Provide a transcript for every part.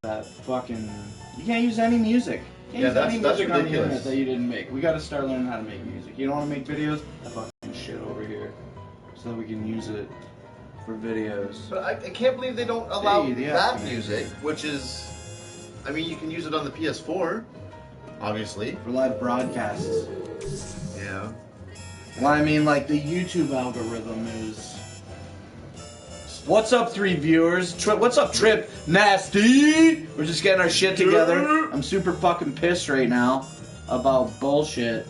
that fucking... You can't use any music. You can't use any music on the internet that you didn't make. We gotta start learning how to make music. You don't want to make videos? I fucking shit over here. So that we can use it for videos. But I can't believe they don't allow that music, which is... I mean, you can use it on the PS4, obviously. For live broadcasts. Yeah. Well, I mean, like, the YouTube algorithm is... What's up, 3 viewers? What's up, Trip Nasty? We're just getting our shit together. I'm super fucking pissed right now about bullshit.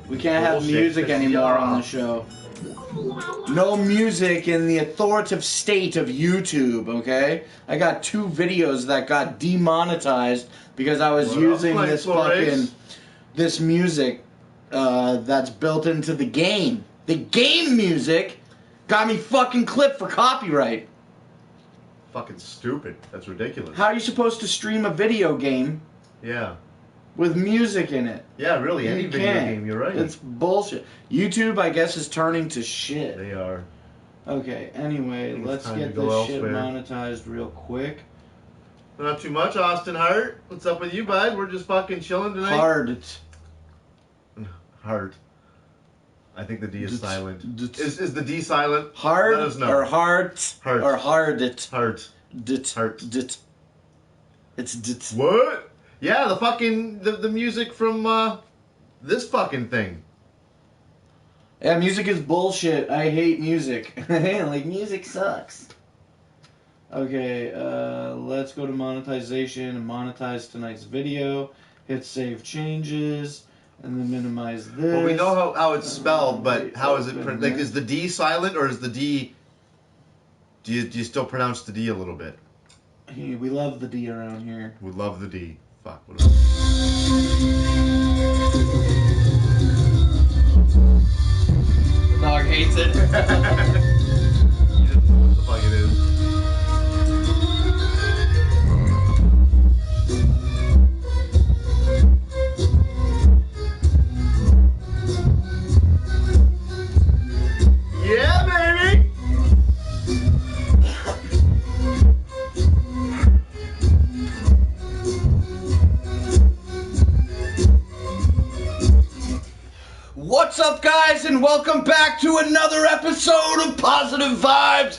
We can't have music anymore on the show. No music in the authoritative state of YouTube, okay? I got 2 videos that got demonetized because I was using this fucking... this music that's built into the game. The game music got me fucking clipped for copyright. Fucking stupid. That's ridiculous. How are you supposed to stream a video game? Yeah. With music in it? Yeah, really, any video game, you're right. It's bullshit. YouTube, I guess, is turning to shit. They are. Okay, anyway, let's get this shit monetized real quick. Not too much, Austin Hart. What's up with you, bud? We're just fucking chilling tonight. Hart. I think the D is silent. Is the D silent? Hard Let us know. Or heart? Hart. Or hard? Hart. Hart. It's What? Yeah, the fucking the music from this fucking thing. Yeah, music is bullshit. I hate music. Like, music sucks. Okay, let's go to monetization and monetize tonight's video. Hit save changes. And then minimize this. Well, we know how it's spelled, but how is it? Like, is the D silent or is the D? Do you still pronounce the D a little bit? Hey, we love the D around here. We love the D. Fuck. Whatever. The dog hates it. He doesn't know what the fuck it is. Yeah, baby! What's up, guys, and welcome back to another episode of Positive Vibes.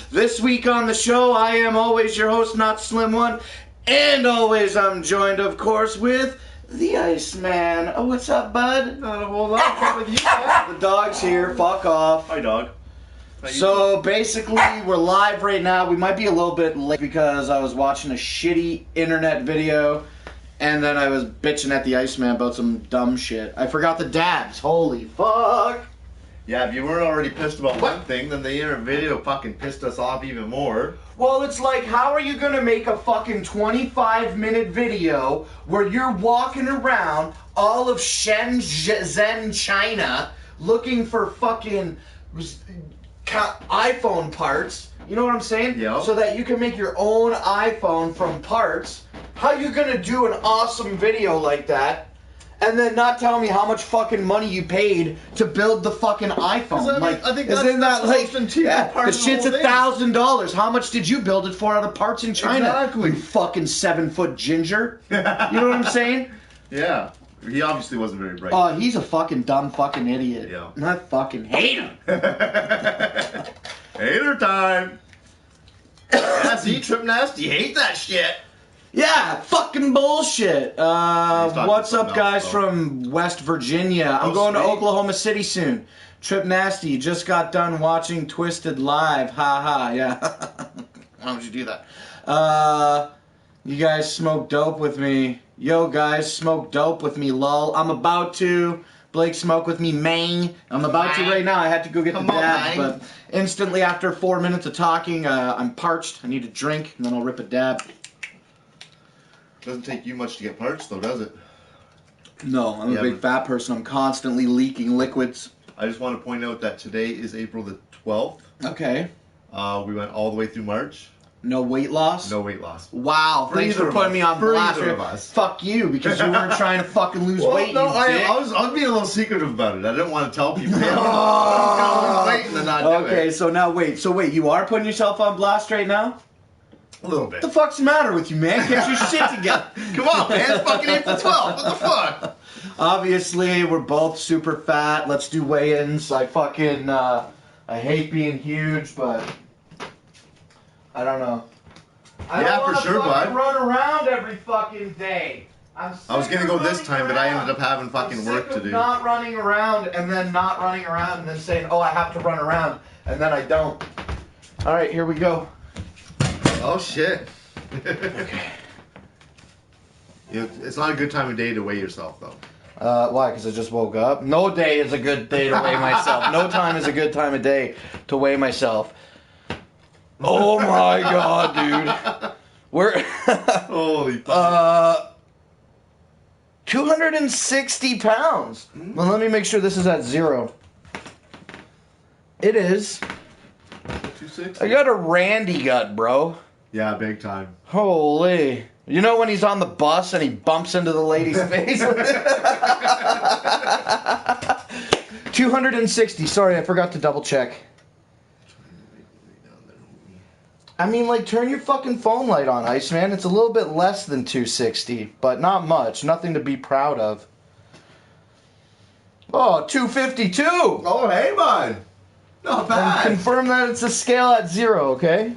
This week on the show, I am always your host, Not Slim One, and always I'm joined, of course, with the Iceman. Oh, what's up, bud? Not a whole lot. What's up with you, man? The dog's here. Fuck off. Hi, dog. So basically, we're live right now. We might be a little bit late because I was watching a shitty internet video, and then I was bitching at the Iceman about some dumb shit. I forgot the dabs. Holy fuck. Yeah, if you weren't already pissed about one thing, then the internet video fucking pissed us off even more. Well, it's like, how are you gonna make a fucking 25-minute video where you're walking around all of Shenzhen, China, looking for fucking iPhone parts, you know what I'm saying? Yeah. So that you can make your own iPhone from parts. How you gonna do an awesome video like that and then not tell me how much fucking money you paid to build the fucking iPhone? I think isn't that like, the shit's $1,000. How much did you build it for out of parts in China? Exactly. You fucking 7-foot ginger. You know what I'm saying? Yeah. He obviously wasn't very bright. Oh, he's a fucking dumb fucking idiot. Yeah. And I fucking hate him. Hater time. Yeah, see, Trip Nasty, hate that shit. Yeah, fucking bullshit. What's up, guys from West Virginia? I'm going to Oklahoma City soon. Trip Nasty just got done watching Twisted Live. Ha ha, yeah. Why don't you do that? You guys smoke dope with me. Yo, guys, smoke dope with me, lol. I'm about to. Blake, smoke with me, mang. I'm about to right now. I had to go get the dab, but instantly after 4 minutes of talking, I'm parched. I need a drink, and then I'll rip a dab. Doesn't take you much to get parched, though, does it? No, I'm a big fat person. I'm constantly leaking liquids. I just want to point out that today is April the 12th. Okay. We went all the way through March. No weight loss? No weight loss. Wow, thanks for putting me on blast. Fuck you, because you weren't trying to fucking lose weight. No, I was being a little secretive about it. I didn't want to tell people. Okay, so now wait. So wait, you are putting yourself on blast right now? A little What bit. the fuck's the matter with you, man? Get your shit together. Come on, man. It's fucking April 12th. What the fuck? Obviously, we're both super fat. Let's do weigh-ins. I hate being huge, but I don't know. I don't for sure, bud. Run around every fucking day. I was gonna go this time, but I ended up having fucking work to do. Not running around and then not running around and then saying, "Oh, I have to run around," and then I don't. All right, here we go. Oh shit. Okay. It's not a good time of day to weigh yourself, though. Why? Because I just woke up? No day is a good day to weigh myself. No time is a good time of day to weigh myself. Oh my god, dude. We're... Holy fuck. 260 pounds. Well, let me make sure this is at 0. It is. 260? I got a Randy gut, bro. Yeah, big time. Holy. You know when he's on the bus and he bumps into the lady's face? 260. Sorry, I forgot to double check. I mean, like, turn your fucking phone light on, Iceman. It's a little bit less than 260, but not much. Nothing to be proud of. Oh, 252. Oh, hey, bud. Not bad. And confirm that it's a scale at 0, okay?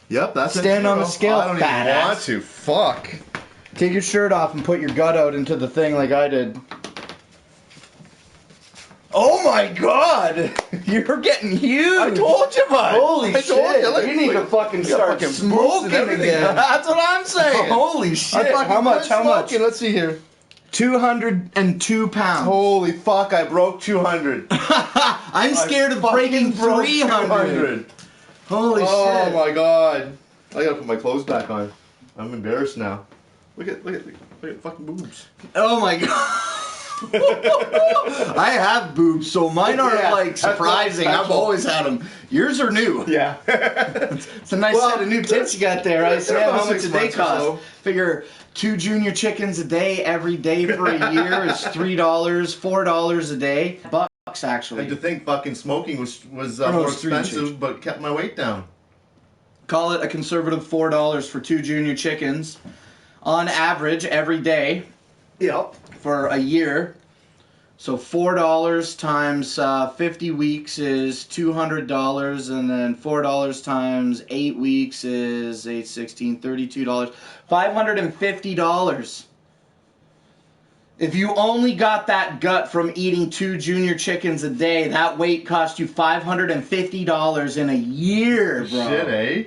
Yep, that's it. Stand on the scale. I don't even want to. Fuck. Take your shirt off and put your gut out into the thing like I did. Oh my god! You're getting huge! I told you, bud! Holy shit! You need to fucking start smoking again. That's what I'm saying! Holy shit! How much? Let's see here. 202 pounds. Holy fuck, I broke 200. I'm scared of breaking 300. Holy shit. Oh my god. I gotta put my clothes back on. I'm embarrassed now. Look at fucking boobs. Oh my god. I have boobs, so mine aren't like surprising. I've always had them. Yours are new. Yeah. It's a nice set of new tits you got there, right? Sam, how much did they cost? Figure 2 junior chickens a day every day for a year is $3, $4 a day. Bucks actually. And to think fucking smoking was more expensive, but kept my weight down. Call it a conservative $4 for 2 junior chickens, on average every day. Yep. For a year. So $4 times 50 weeks is $200, and then $4 times 8 weeks is 8, 16, $32. $550. If you only got that gut from eating 2 junior chickens a day, that weight cost you $550 in a year, bro. Shit, eh?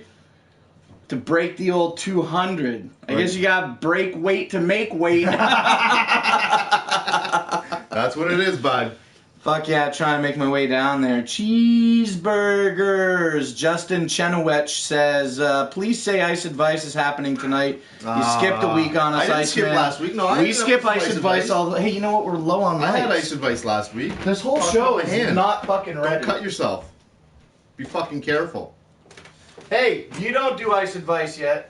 To break the old 200. I guess you gotta break weight to make weight. That's what it is, bud. Fuck yeah, trying to make my way down there. Cheeseburgers. Justin Chenoweth says, please say Ice Advice is happening tonight. You skipped a week on us, Iceman. I didn't skip last week. No, we skip Ice Advice all. Hey, you know what? We're low on lights. I had Ice Advice last week. This whole show is not fucking ready. Don't cut yourself. Be fucking careful. Hey, you don't do Ice Advice yet.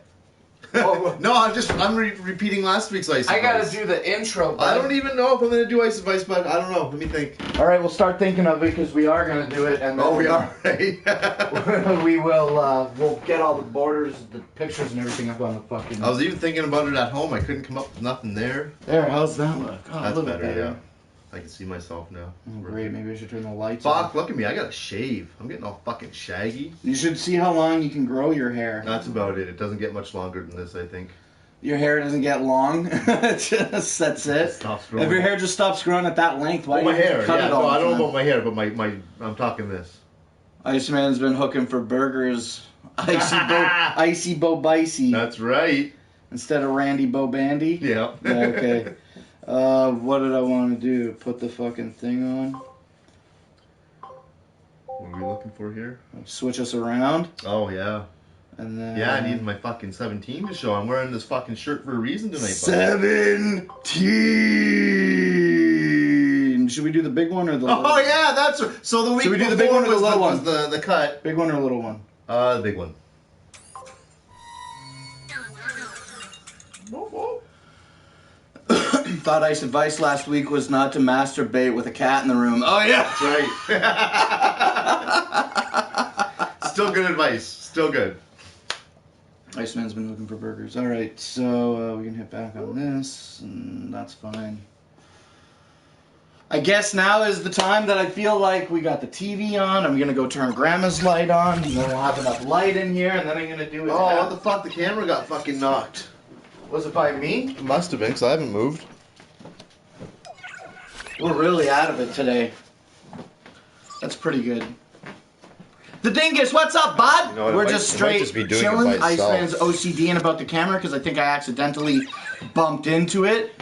Oh, no, I'm repeating last week's Ice Advice. I gotta do the intro, bud. I don't even know if I'm gonna do Ice Advice, but I don't know. Let me think. All right, we'll start thinking of it because we are gonna do it. And we are, right? We will. We'll get all the borders, the pictures, and everything up on the fucking. I was even thinking about it at home. I couldn't come up with nothing there. There, how's that look? Oh, that's better. Yeah. I can see myself now. Oh, great, maybe I should turn the lights on. Fuck, look at me. I gotta shave. I'm getting all fucking shaggy. You should see how long you can grow your hair. That's about it. It doesn't get much longer than this, I think. Your hair doesn't get long. That's it. If your hair just stops growing at that length, why do you cut it all? No, I don't know about my hair, but my I'm talking this. Iceman's been hooking for burgers. Icy Bo Bicey. That's right. Instead of Randy Bo Bandy? Yeah. Okay. What did I want to do? Put the fucking thing on? What are we looking for here? Switch us around. Oh, yeah. And then... Yeah, I need my fucking 17 to show. I'm wearing this fucking shirt for a reason tonight. 17! Should we do the big one or the little one? Oh, yeah, that's... So the week Should we do the big one or the little one? Was the cut. Big one or little one? The big one. thought Ice advice last week was not to masturbate with a cat in the room. Oh, yeah. That's right. Still good advice. Still good. Iceman's been looking for burgers. All right, so we can hit back on this, and that's fine. I guess now is the time that I feel like we got the TV on. I'm going to go turn Grandma's light on, and then we'll have enough light in here, and then I'm going to do it. Oh, what the fuck? The camera got fucking knocked. Was it by me? It must have been, because I haven't moved. We're really out of it today. That's pretty good. The Dingus, what's up, bud? You know what, we're just straight chilling. Iceman's OCDing about the camera because I think I accidentally bumped into it.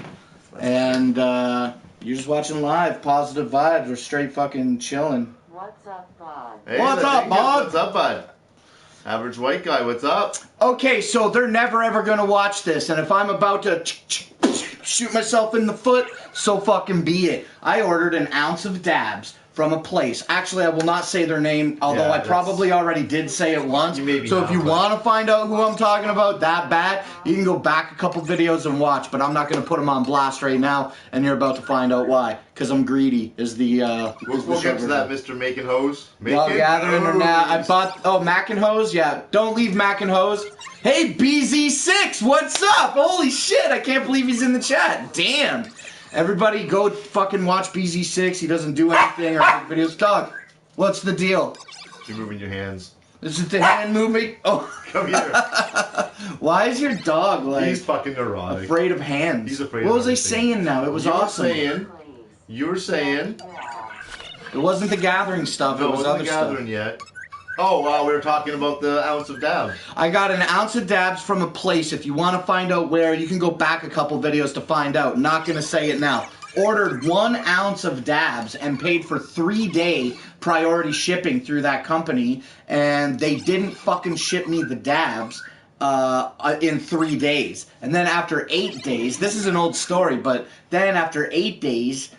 And you're just watching live. Positive vibes. We're straight fucking chilling. What's up, bud? Hey, what's up, bud? What's up, bud? Average white guy, what's up? Okay, so they're never ever gonna watch this, and if I'm about to shoot myself in the foot, so fucking be it. I ordered an ounce of dabs from a place. Actually, I will not say their name, although I probably already did say it once. So if you want to find out who I'm talking about that bad, you can go back a couple videos and watch, but I'm not going to put them on blast right now, and you're about to find out why. Because I'm greedy, is the... we'll get to that, Mr. Making Hose. Well, gathering or now. I bought... Oh, Mac and Hose? Yeah. Don't leave Mac and Hose. Hey, BZ6, what's up? Holy shit, I can't believe he's in the chat. Damn. Everybody go fucking watch BZ6. He doesn't do anything or make videos. Dog, what's the deal? You're moving your hands. Is it the hand movement? Oh. Come here. Why is your dog like... He's fucking neurotic. Afraid of hands. He's afraid What of was I saying now? It was awesome. You were saying... It wasn't the gathering stuff. No, it was other stuff. It wasn't the gathering yet. Oh, wow, we were talking about the ounce of dabs. I got an ounce of dabs from a place. If you want to find out where, you can go back a couple videos to find out. Not going to say it now. Ordered 1 ounce of dabs and paid for 3-day priority shipping through that company, and they didn't fucking ship me the dabs in 3 days. And then after 8 days, this is an old story, but then after 8 days,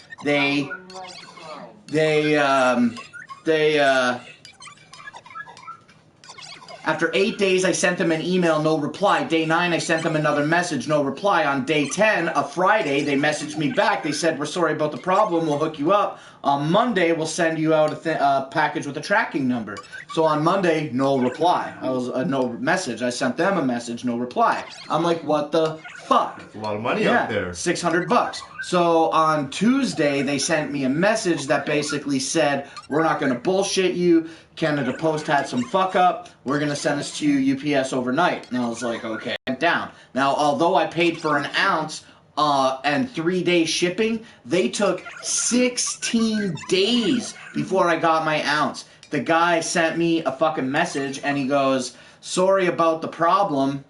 after 8 days, I sent them an email, no reply. Day 9, I sent them another message, no reply. On day 10, a Friday, they messaged me back. They said, we're sorry about the problem, we'll hook you up. On Monday, we'll send you out a package with a tracking number. So on Monday, no reply. No message. I sent them a message, no reply. I'm like, what the fuck? That's a lot of money out there. $600. So on Tuesday, they sent me a message that basically said, we're not going to bullshit you. Canada Post had some fuck up. We're going to send this to you UPS overnight. And I was like, okay, went down. Now, although I paid for an ounce and 3-day shipping, they took 16 days before I got my ounce. The guy sent me a fucking message and he goes, sorry about the problem.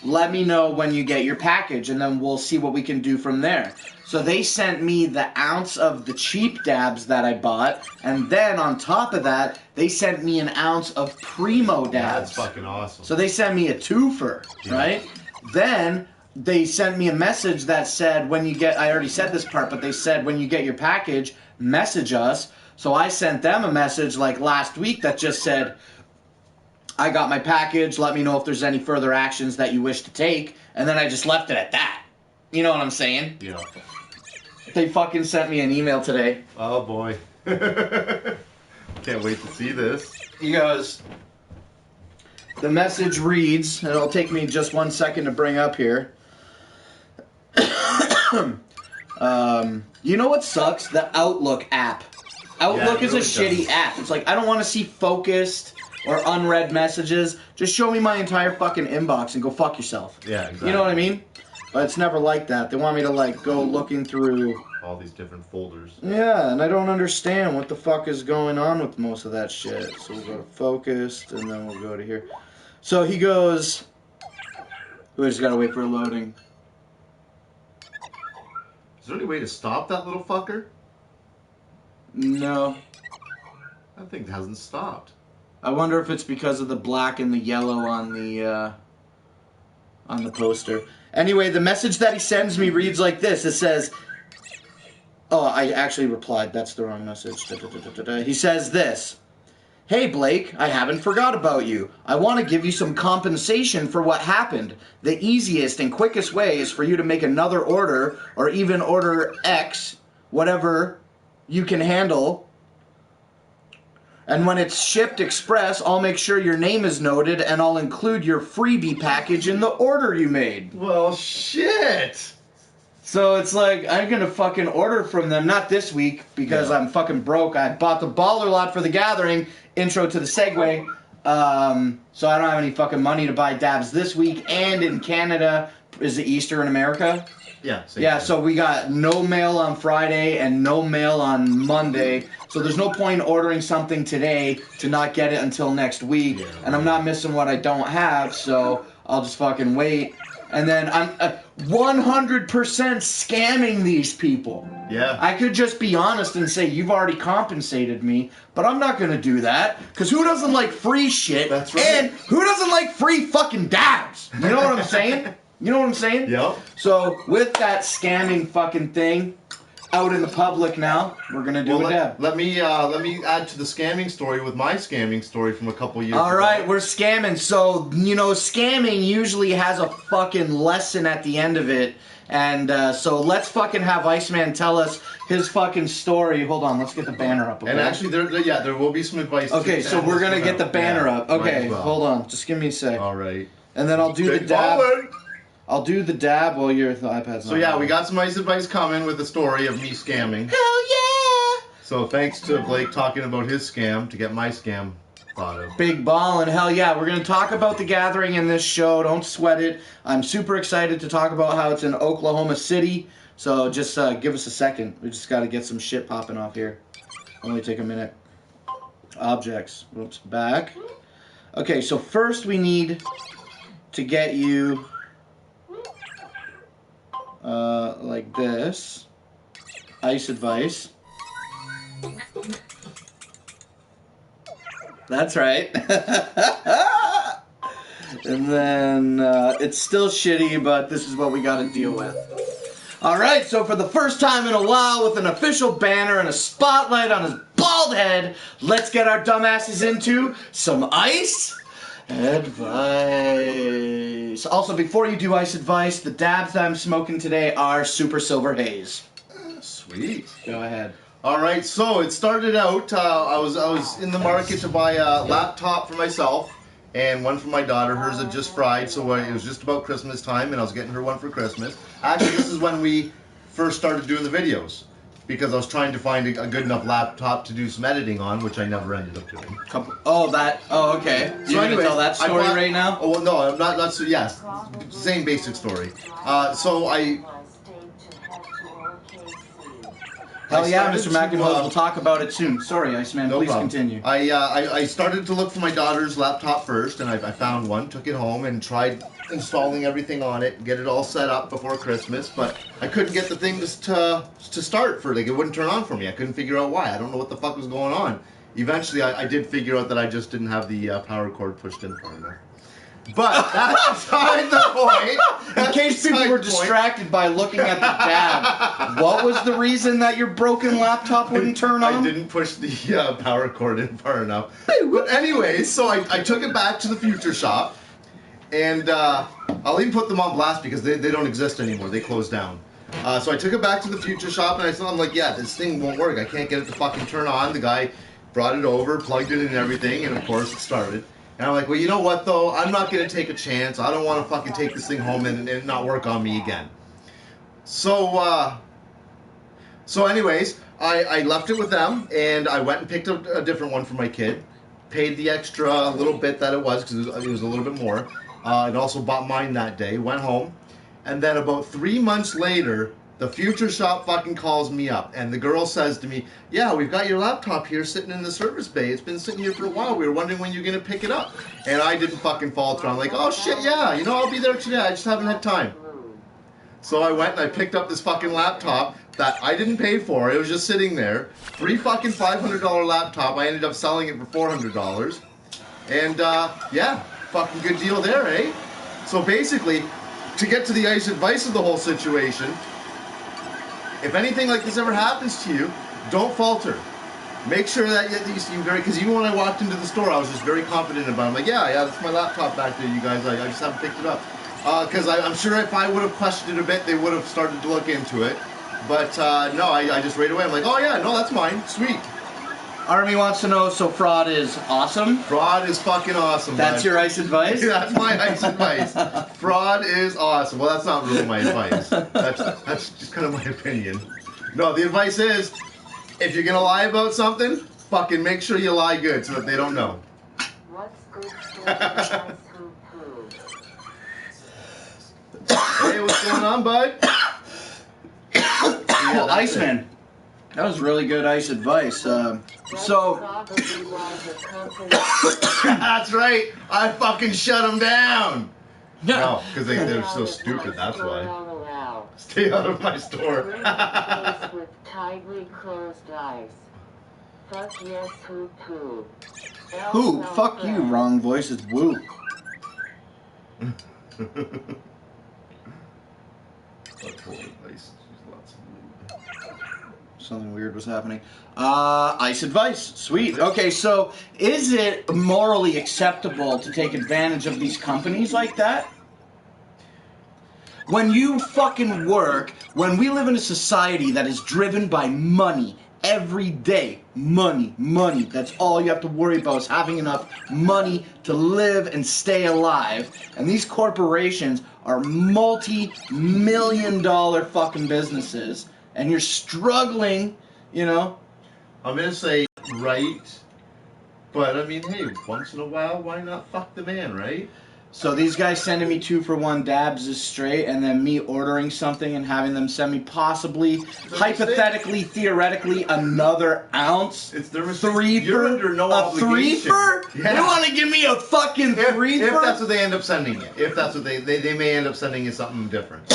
Let me know when you get your package and then we'll see what we can do from there. So they sent me the ounce of the cheap dabs that I bought, and then on top of that, they sent me an ounce of Primo dabs. That's fucking awesome. So they sent me a twofer, right? Then they sent me a message that said, when you get, I already said this part, but they said, when you get your package, message us. So I sent them a message like last week that just said, I got my package, let me know if there's any further actions that you wish to take, and then I just left it at that. You know what I'm saying? Yeah. They fucking sent me an email today. Oh boy. Can't wait to see this. He goes, the message reads, and it'll take me just 1 second to bring up here. You know what sucks? The Outlook app. Outlook is a shitty app. It's like, I don't want to see focused or unread messages. Just show me my entire fucking inbox and go fuck yourself. Yeah, exactly. You know what I mean? But it's never like that. They want me to like go looking through all these different folders. Yeah, and I don't understand what the fuck is going on with most of that shit. So we'll go to focused, and then we'll go to here. So he goes... We just gotta wait for loading. Is there any way to stop that little fucker? No. That thing hasn't stopped. I wonder if it's because of the black and the yellow on the poster. Anyway, the message that he sends me reads like this. It says... Oh, I actually replied. That's the wrong message. He says this. Hey Blake, I haven't forgot about you. I want to give you some compensation for what happened. The easiest and quickest way is for you to make another order, or even order X, whatever you can handle. And when it's shipped express, I'll make sure your name is noted and I'll include your freebie package in the order you made. Well, shit. So it's like, I'm going to fucking order from them, not this week, because I'm fucking broke. I bought the baller lot for the gathering, intro to the segue. So I don't have any fucking money to buy dabs this week. And in Canada, is it Easter in America? Yeah. Yeah, so we got no mail on Friday and no mail on Monday. So there's no point in ordering something today to not get it until next week. Yeah, and I'm not missing what I don't have, so I'll just fucking wait. And then I'm 100% scamming these people. Yeah. I could just be honest and say, you've already compensated me, but I'm not going to do that. Because who doesn't like free shit? That's right. And who doesn't like free fucking dabs? You know what I'm saying? You know what I'm saying? Yep. So with that scamming fucking thing out in the public now, we're going to do a dab. Let me add to the scamming story with my scamming story from a couple years ago. All right, we're scamming. So, you know, scamming usually has a fucking lesson at the end of it. And so let's fucking have Iceman tell us his fucking story. Hold on, let's get the banner up. Okay? And actually, there will be some advice. Okay, so we're going to get the banner up. Okay, hold on. Just give me a sec. All right. And then I'll do the dab. Baller. I'll do the dab while your iPad's So yeah, we got some nice advice coming with the story of me scamming. Hell yeah! So thanks to Blake talking about his scam to get my scam thought of. Big ballin', hell yeah. We're going to talk about the gathering in this show. Don't sweat it. I'm super excited to talk about how it's in Oklahoma City. So just give us a second. We just got to get some shit popping off here. Only take a minute. Objects. Whoops, back. Okay, so first we need to get you like this. Ice advice. That's right. And then it's still shitty, but this is what we got to deal with. Alright, so for the first time in a while, with an official banner and a spotlight on his bald head, let's get our dumbasses into some ice advice. Also, before you do ice advice, the dabs that I'm smoking today are Super Silver Haze. Sweet. Go ahead. All right, so it started out. I was in the market to buy a laptop for myself and one for my daughter. Hers had just fried, so it was just about Christmas time, and I was getting her one for Christmas. Actually, this is when we first started doing the videos, because I was trying to find a good enough laptop to do some editing on, which I never ended up doing. Oh, okay. So you're gonna tell that story right now? Oh well, no, I'm not. So yes, same basic story. Hell yeah, Mr. McIntyre. We'll talk about it soon. Sorry, Iceman. Please continue. I started to look for my daughter's laptop first, and I found one, took it home, and tried installing everything on it, get it all set up before Christmas, but I couldn't get the thing to start for it. Like, it wouldn't turn on for me. I couldn't figure out why. I don't know what the fuck was going on. Eventually, I did figure out that I just didn't have the power cord pushed in far enough. But that's beside the point. In case people were distracted by looking at the dab, what was the reason that your broken laptop wouldn't turn on? I didn't push the power cord in far enough. But anyways, so I took it back to the Future Shop, and I'll even put them on blast because they don't exist anymore. They closed down. So I took it back to the Future Shop, and I'm like, yeah, this thing won't work. I can't get it to fucking turn on. The guy brought it over, plugged it in and everything, and of course it started. And I'm like, well, you know what, though? I'm not going to take a chance. I don't want to fucking take this thing home and it not work on me again. So anyways, I left it with them, and I went and picked up a different one for my kid. Paid the extra little bit that it was, because it was a little bit more. And also bought mine that day. Went home. And then about 3 months later, the Future Shop fucking calls me up, and the girl says to me, yeah, we've got your laptop here sitting in the service bay. It's been sitting here for a while. We were wondering when you're going to pick it up. And I didn't fucking fall through. I'm like, oh shit, yeah, you know, I'll be there today. I just haven't had time. So I went and I picked up this fucking laptop that I didn't pay for. It was just sitting there. Free fucking $500 laptop. I ended up selling it for $400. And yeah, fucking good deal there, eh? So basically, to get to the ice advice of the whole situation, if anything like this ever happens to you, don't falter. Make sure that you seem very, because even when I walked into the store, I was just very confident about it. I'm like, yeah, that's my laptop back there, you guys. I just haven't picked it up. Because I'm sure if I would have questioned it a bit, they would have started to look into it. But no, I just right away, I'm like, oh yeah, no, that's mine. Sweet. Army wants to know, so fraud is awesome? Fraud is fucking awesome. That's your ice advice? That's my ice advice. Fraud is awesome. Well, that's not really my advice. That's just kind of my opinion. No, the advice is, if you're gonna lie about something, fucking make sure you lie good so that they don't know. What's good for Hey, what's going on, bud? Yeah, Iceman. That was really good ice advice. So that's right. I fucking shut them down. No, because they're so stupid. That's why. Stay out of my store. With tightly closed eyes. Fuck yes, who poo. Who? Fuck you. Wrong voice. It's woo. Something weird was happening. Ice advice. Sweet. Okay, so is it morally acceptable to take advantage of these companies like that? When you fucking work, when we live in a society that is driven by money every day, money, money, that's all you have to worry about is having enough money to live and stay alive. And these corporations are multi-million-dollar fucking businesses. And you're struggling, you know. I'm going to say right, but I mean, hey, once in a while, why not fuck the man, right? So these guys sending me 2-for-1 dabs is straight, and then me ordering something and having them send me possibly, hypothetically, theoretically, another ounce. It's their mistake. You're under no obligation. A threefer? Yeah. You want to give me a fucking threefer? If that's what they end up sending you. If that's what they may end up sending you something different.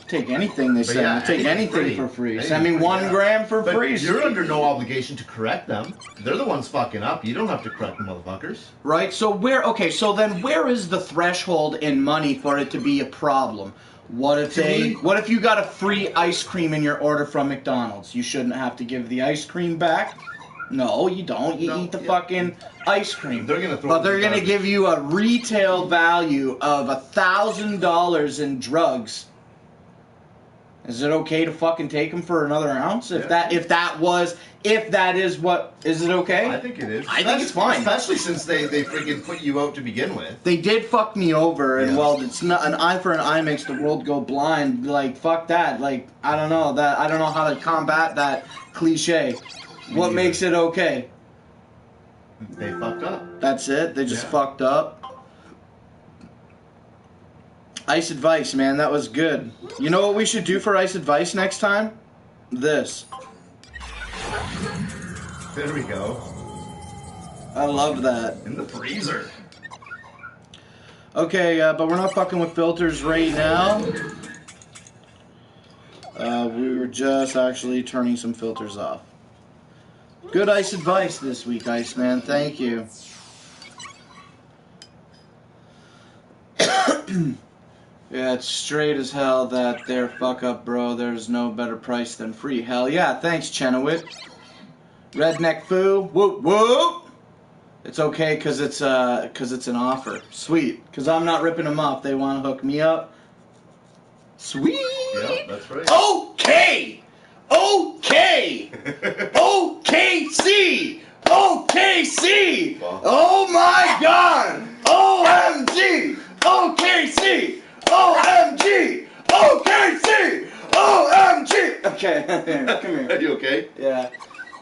Take anything they send. Yeah, take anything for free. Send me 1 gram for free. You're under no obligation to correct them. They're the ones fucking up. You don't have to correct the motherfuckers. Right. So so then where is the threshold in money for it to be a problem? What if you got a free ice cream in your order from McDonald's? You shouldn't have to give the ice cream back? No, you don't. You eat the fucking ice cream. They're gonna but they're gonna give you a retail value of $1,000 in drugs. Is it okay to fucking take them for another ounce? If that is it okay? I think it is. I think it's fine. Especially since they freaking put you out to begin with. They did fuck me over, and well, it's not an eye for an eye makes the world go blind. Like, fuck that. Like, I don't know how to combat that cliche. What makes it okay? They fucked up. That's it? They just fucked up? Ice advice, man, that was good. You know what we should do for ice advice next time? This. There we go. I love that. In the freezer. Okay, but we're not fucking with filters right now. We were just actually turning some filters off. Good ice advice this week, Iceman. Thank you. Yeah, it's straight as hell that they're fuck up, bro. There's no better price than free. Hell yeah, thanks, Chenowit. Redneck Foo, whoop whoop. It's okay because it's an offer. Sweet, because I'm not ripping them off. They want to hook me up. Sweet. Yeah, that's right. Okay. Okay. OKC. OKC. Oh my God. OMG. OKC. OMG! OKC! OMG! Okay, come here. Are you okay? Yeah.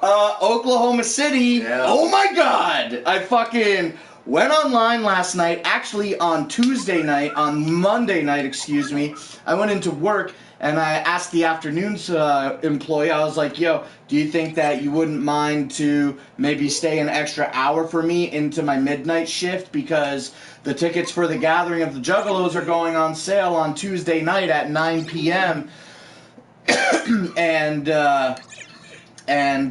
Oklahoma City. Yeah. Oh my God! I fucking went online last night, actually on Monday night, excuse me. I went into work and I asked the afternoons employee, I was like, yo, do you think that you wouldn't mind to maybe stay an extra hour for me into my midnight shift because the tickets for the Gathering of the Juggalos are going on sale on Tuesday night at 9 p.m. and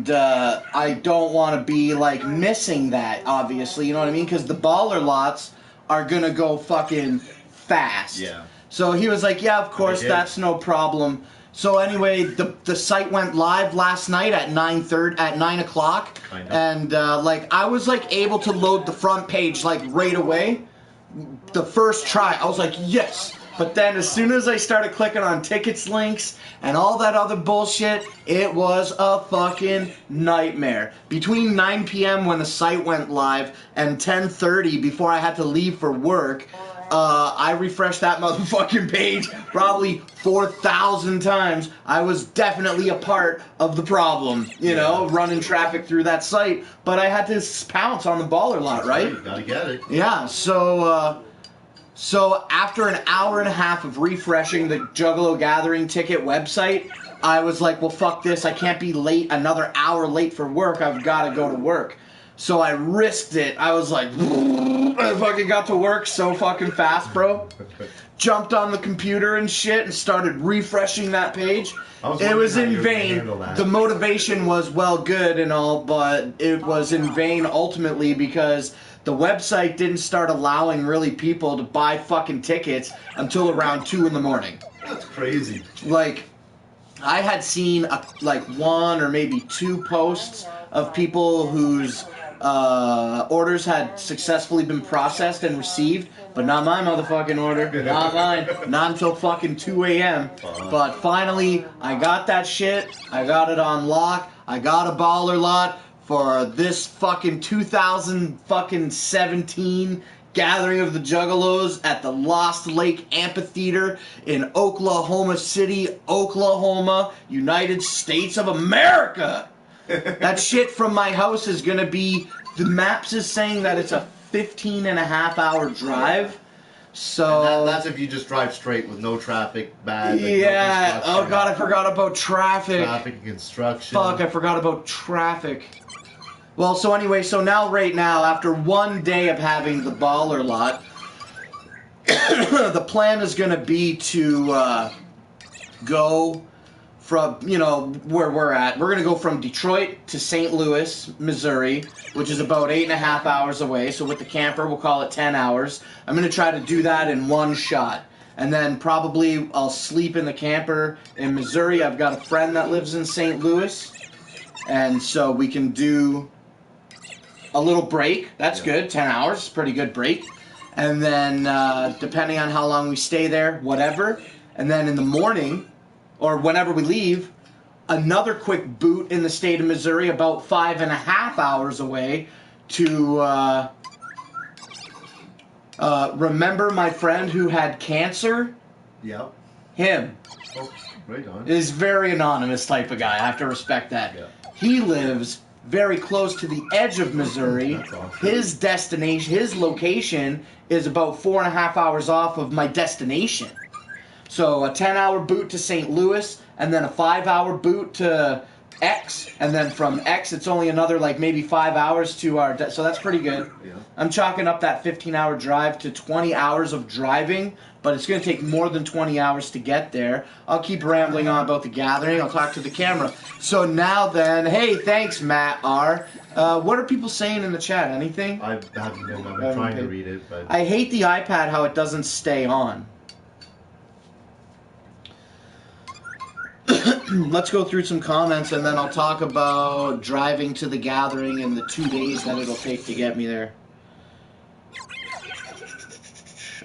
I don't want to be like missing that, obviously, you know what I mean? Because the baller lots are gonna go fucking fast. Yeah. So he was like, yeah, of course, that's no problem. So anyway, the site went live last night at 9 o'clock, and like I was like able to load the front page like right away. The first try, I was like, yes. But then as soon as I started clicking on tickets links and all that other bullshit, it was a fucking nightmare. Between 9 p.m. when the site went live and 10:30 before I had to leave for work, I refreshed that motherfucking page probably 4,000 times. I was definitely a part of the problem, you know, running traffic through that site. But I had to pounce on the baller lot, right? You gotta get it. Yeah, so after an hour and a half of refreshing the Juggalo Gathering ticket website, I was like, well, fuck this. I can't be late, another hour late for work. I've got to go to work. So I risked it. I was like, I fucking got to work so fucking fast, bro. Jumped on the computer and shit and started refreshing that page. It was in vain. The motivation was well good and all, but it was in vain ultimately because the website didn't start allowing really people to buy fucking tickets until around 2 in the morning. That's crazy. Like, I had seen like 1 or maybe 2 posts of people whose orders had successfully been processed and received, but not my motherfucking order. Not mine. Not until fucking 2 a.m. But finally, I got that shit. I got it on lock. I got a baller lot for this fucking 2017 gathering of the Juggalos at the Lost Lake Amphitheater in Oklahoma City, Oklahoma, United States of America. That shit from my house is going to be, the maps is saying that it's a 15-and-a-half-hour drive. So and that's if you just drive straight with no traffic, bad. Like yeah. No oh god, I forgot about traffic. Traffic and construction. Fuck, I forgot about traffic. Well, so anyway, so now right now, after 1 day of having the baller lot, the plan is going to be to go from, you know, where we're at. We're going to go from Detroit to St. Louis, Missouri, which is about 8.5 hours away. So with the camper, we'll call it 10 hours. I'm going to try to do that in one shot. And then probably I'll sleep in the camper in Missouri. I've got a friend that lives in St. Louis. And so we can do a little break. That's good. 10 hours. Pretty good break. And then depending on how long we stay there, whatever. And then in the morning, or whenever we leave, another quick boot in the state of Missouri, about 5.5 hours away, to remember my friend who had cancer? Yep. Him. Oh, right on. Is very anonymous type of guy. I have to respect that. Yeah. He lives very close to the edge of Missouri. That's awesome. His destination, his location is about 4.5 hours off of my destination. So a 10-hour boot to St. Louis, and then a 5-hour boot to X, and then from X it's only another like maybe 5 hours to our. So that's pretty good. Yeah. I'm chalking up that 15-hour drive to 20 hours of driving, but it's going to take more than 20 hours to get there. I'll keep rambling on about the gathering. I'll talk to the camera. So now then, hey, thanks Matt R. What are people saying in the chat? Anything? I haven't been. I've been trying to read it, but I hate the iPad how it doesn't stay on. Let's go through some comments and then I'll talk about driving to the gathering and the 2 days that it'll take to get me there.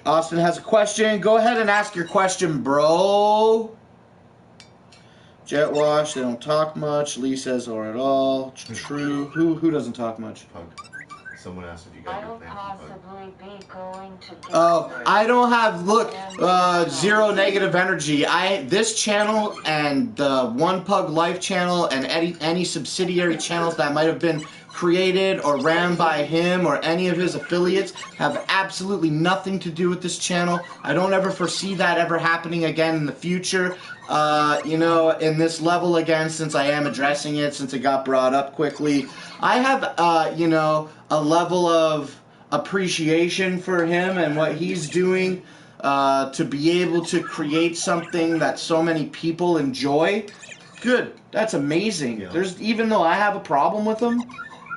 Austin has a question. Go ahead and ask your question, bro. Jet Wash, they don't talk much. Lee says, or at all. True. Who doesn't talk much? Pug. Someone asked if you I got your will thing. possibly be going to. Oh, I don't have, look, zero negative energy. This channel and the One Pug Life channel and any subsidiary channels that might have been created or ran by him or any of his affiliates have absolutely nothing to do with this channel. I don't ever foresee that ever happening again in the future. You know, in this level again, since I am addressing it, since it got brought up quickly, I have, you know, a level of appreciation for him and what he's doing to be able to create something that so many people enjoy. Good. That's amazing. Yeah. Even though I have a problem with him,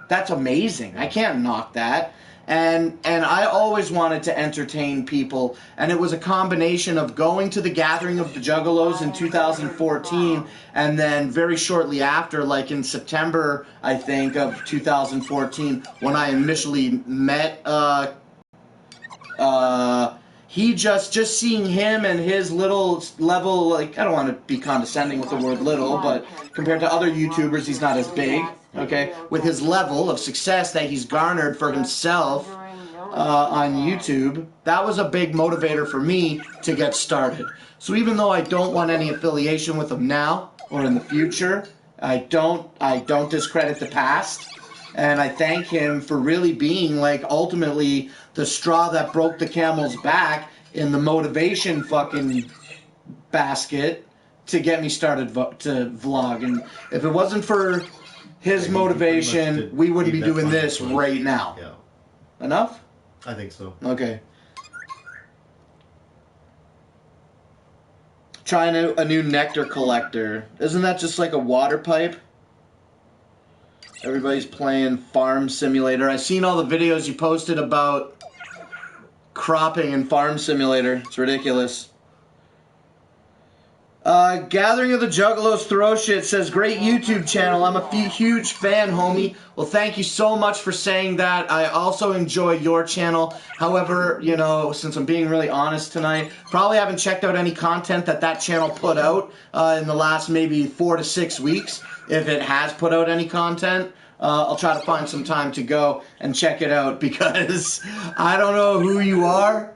that's amazing. I can't knock that. And I always wanted to entertain people, and it was a combination of going to the Gathering of the Juggalos in 2014, and then very shortly after, like in September, I think, of 2014, when I initially met he just seeing him and his little level, like, I don't want to be condescending with the word little, but compared to other YouTubers, he's not as big, okay? With his level of success that he's garnered for himself on YouTube, that was a big motivator for me to get started. So even though I don't want any affiliation with him now or in the future, I don't discredit the past. And I thank him for really being, like, ultimately the straw that broke the camel's back in the motivation fucking basket to get me started to vlog. And if it wasn't for his motivation, we wouldn't be doing this right now. Yeah. Enough? I think so. Okay. Trying a new nectar collector. Isn't that just like a water pipe? Everybody's playing Farm Simulator. I've seen all the videos you posted about cropping in Farm Simulator. It's ridiculous. Gathering of the Juggalos Throw Shit says, great YouTube channel. I'm a huge fan, homie. Well, thank you so much for saying that. I also enjoy your channel. However, you know, since I'm being really honest tonight, probably haven't checked out any content that channel put out in the last maybe 4 to 6 weeks. If it has put out any content, I'll try to find some time to go and check it out, because I don't know who you are,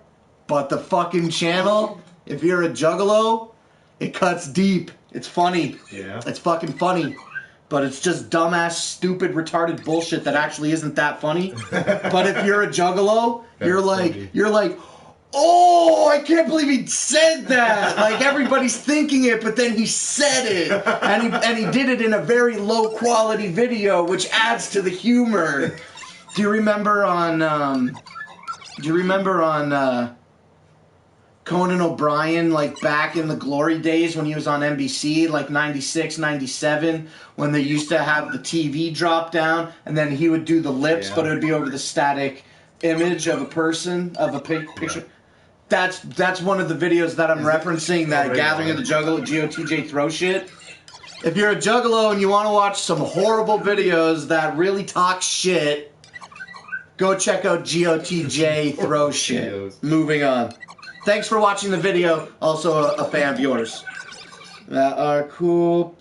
but the fucking channel, if you're a juggalo, it cuts deep. It's funny. Yeah. It's fucking funny. But it's just dumbass, stupid, retarded bullshit that actually isn't that funny. But if you're a juggalo, you're like, oh, I can't believe he said that. Like, everybody's thinking it, but then he said it. And he did it in a very low quality video, which adds to the humor. Do you remember on Conan O'Brien, like back in the glory days when he was on NBC, like 96, 97, when they used to have the TV drop down, and then he would do the lips, but it would be over the static image of a person, of a picture. That's one of the videos that I'm referencing, that Gathering of the Juggalo, GOTJ Throw Shit. If you're a juggalo and you want to watch some horrible videos that really talk shit, go check out GOTJ Throw Shit. Moving on. Thanks for watching the video. Also a fan of yours. Cool.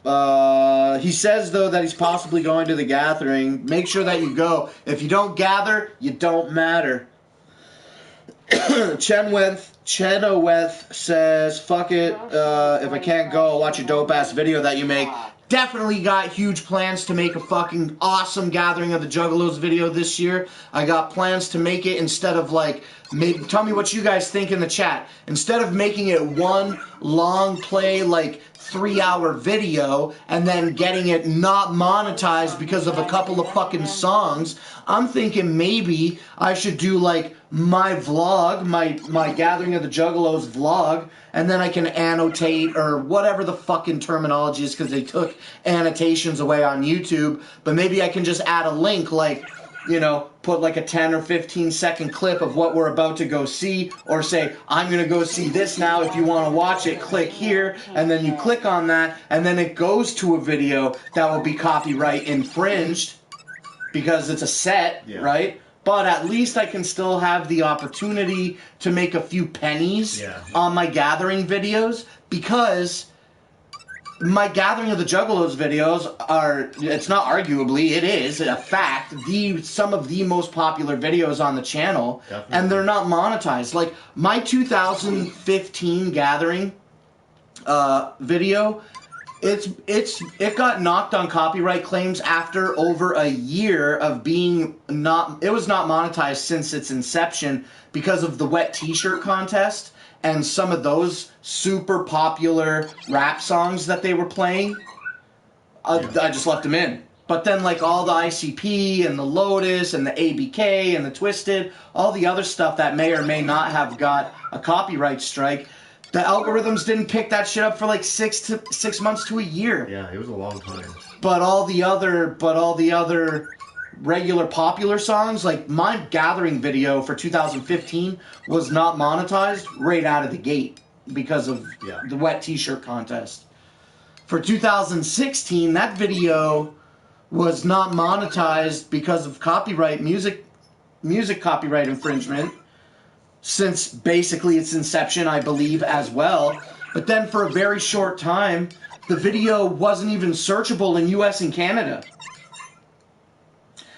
He says, though, that he's possibly going to the gathering. Make sure that you go. If you don't gather, you don't matter. Chenoweth says, fuck it. If I can't go, I'll watch a dope-ass video that you make. Definitely got huge plans to make a fucking awesome Gathering of the Juggalos video this year. I got plans to make it instead of like, tell me what you guys think in the chat. Instead of making it one long play, like 3-hour video and then getting it not monetized because of a couple of fucking songs, I'm thinking maybe I should do like my vlog, my Gathering of the Juggalos vlog, and then I can annotate, or whatever the fucking terminology is, because they took annotations away on YouTube, but maybe I can just add a link, like, you know, put like a 10 or 15 second clip of what we're about to go see, or say, I'm going to go see this now, if you want to watch it, click here, and then you click on that, and then it goes to a video that will be copyright infringed, because it's a set, right? But at least I can still have the opportunity to make a few pennies on my gathering videos, because my Gathering of the Juggalos videos are, it's not arguably, it is a fact, some of the most popular videos on the channel. Definitely. And they're not monetized. Like, my 2015 Gathering video, it got knocked on copyright claims after over a year of being it was not monetized since its inception because of the wet t-shirt contest and some of those super popular rap songs that they were playing. I just left them in. But then, like, all the ICP and the Lotus and the ABK and the Twisted, all the other stuff that may or may not have got a copyright strike, the algorithms didn't pick that shit up for like 6 months to a year. Yeah, it was a long time. But all the other regular popular songs. Like my gathering video for 2015 was not monetized right out of the gate because of the wet t-shirt contest. For 2016, that video was not monetized because of music copyright infringement, since basically its inception, I believe, as well. But then for a very short time, the video wasn't even searchable in US and Canada.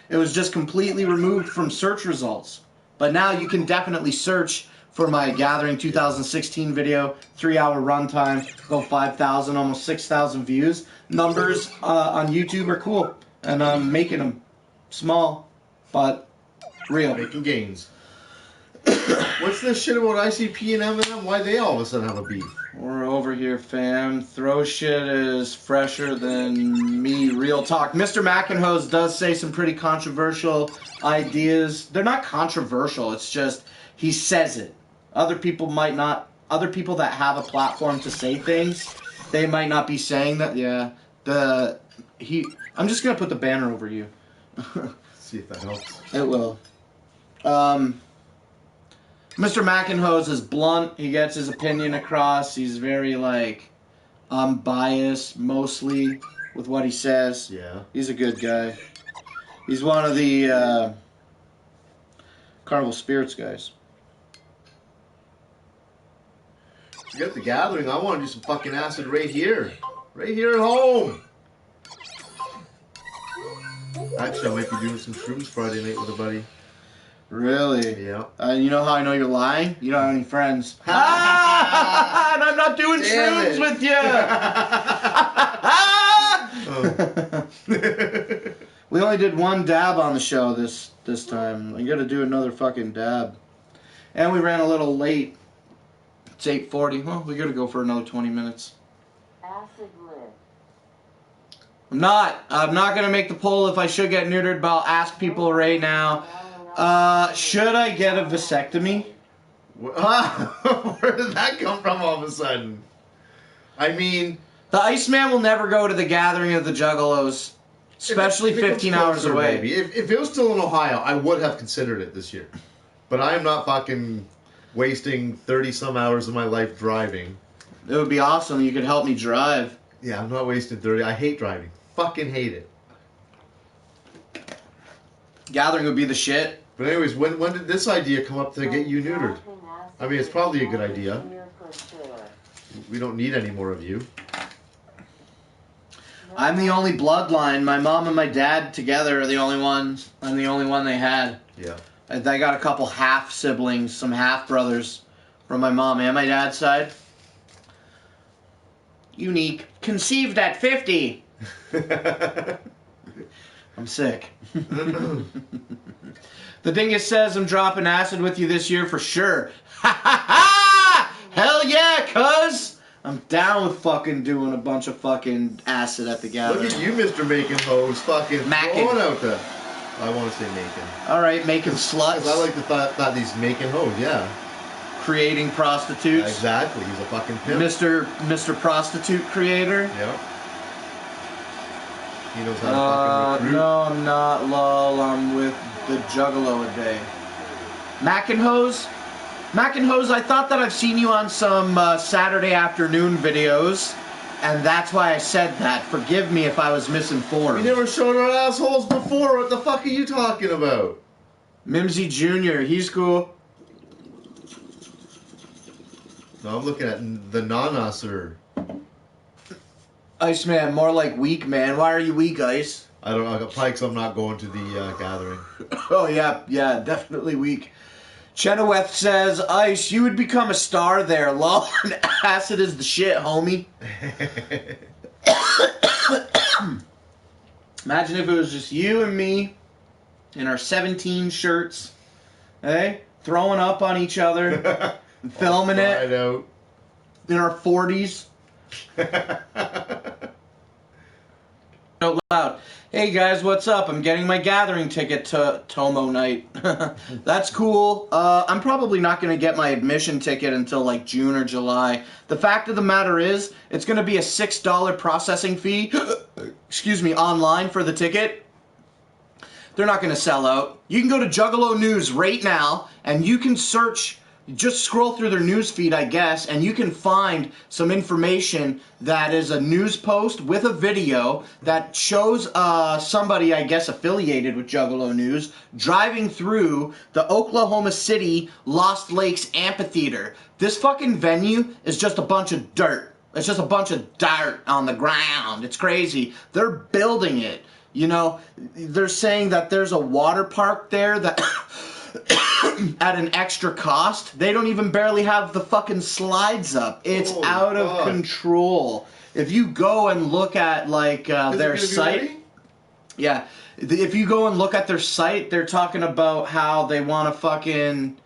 It was just completely removed from search results. But now you can definitely search for my Gathering 2016 video, 3-hour runtime, go 5,000, almost 6,000 views. Numbers on YouTube are cool, and I'm making them small, but real. Making gains. What's this shit about ICP and Eminem? Why they all of a sudden have a beef? We're over here, fam. Throw shit is fresher than me. Real talk. Mr. McInhose does say some pretty controversial ideas. They're not controversial. It's just he says it. Other people might not. Other people that have a platform to say things, they might not be saying that. Yeah. I'm just gonna put the banner over you. See if that helps. It will. Mr. McInhose is blunt. He gets his opinion across. He's very, unbiased, mostly, with what he says. Yeah. He's a good guy. He's one of the Carnival Spirits guys. You got the gathering. I want to do some fucking acid right here. Right here at home. Actually, I might be doing some shrooms Friday night with a buddy. Really? Yeah. You know how I know you're lying? You don't have any friends. And I'm not doing shrooms with you. We only did one dab on the show this time. I got to do another fucking dab. And we ran a little late. It's 8:40. Well, we got to go for another 20 minutes. Acid lip. I'm not going to make the poll if I should get neutered, but I'll ask people right now. Should I get a vasectomy? Where did that come from all of a sudden? I mean... The Iceman will never go to the gathering of the Juggalos, especially 15 hours away. Maybe. If it was still in Ohio, I would have considered it this year. But I am not fucking wasting 30-some hours of my life driving. It would be awesome. You could help me drive. Yeah, I'm not wasting 30. I hate driving. Fucking hate it. Gathering would be the shit. But anyways, when did this idea come up to get you neutered? I mean, it's probably a good idea. We don't need any more of you. I'm the only bloodline. My mom and my dad together are the only ones. I'm the only one they had. Yeah. I got a couple half siblings, some half brothers from my mom and my dad's side. Unique. Conceived at 50. I'm sick. The dingus says I'm dropping acid with you this year for sure. Ha ha ha! Hell yeah, cuz! I'm down with fucking doing a bunch of fucking acid at the gathering. Look at you, Mr. Making Hoes, fucking throwing out the... I want to say making. Alright, making sluts. I like the thought these making hoes, yeah. Creating prostitutes. Exactly, he's a fucking pimp. Mr. Prostitute Creator. Yeah. He knows how to fucking recruit. No, I'm not, lol. I'm with the Juggalo a day. Mackinhose? Mackinhose, I thought that I've seen you on some Saturday afternoon videos, and that's why I said that. Forgive me if I was misinformed. We never showed our assholes before. What the fuck are you talking about? Mimsy Jr., he's cool. No, I'm looking at the Nana-sir. Iceman, more like weak, man. Why are you weak, Ice? I don't know. Probably because I'm not going to the gathering. Oh, yeah, definitely weak. Chenoweth says, Ice, you would become a star there. Lol, acid is the shit, homie. Imagine if it was just you and me in our 17 shirts, hey, throwing up on each other, filming it out. In our 40s. Out loud. Hey guys, what's up? I'm getting my gathering ticket to Tomo night. That's cool. I'm probably not going to get my admission ticket until like June or July. The fact of the matter is, it's going to be a $6 processing fee, excuse me, online for the ticket. They're not going to sell out. You can go to Juggalo News right now, and you can search, just scroll through their news feed, I guess, and you can find some information that is a news post with a video that shows somebody, I guess, affiliated with Juggalo News, driving through the Oklahoma City Lost Lakes Amphitheater. This fucking venue is just a bunch of dirt. It's just a bunch of dirt on the ground. It's crazy. They're building it. You know, they're saying that there's a water park there that at an extra cost. They don't even barely have the fucking slides up. It's out of control. If you go and look at like their site, yeah, if you go and look at their site, they're talking about how they want to fucking.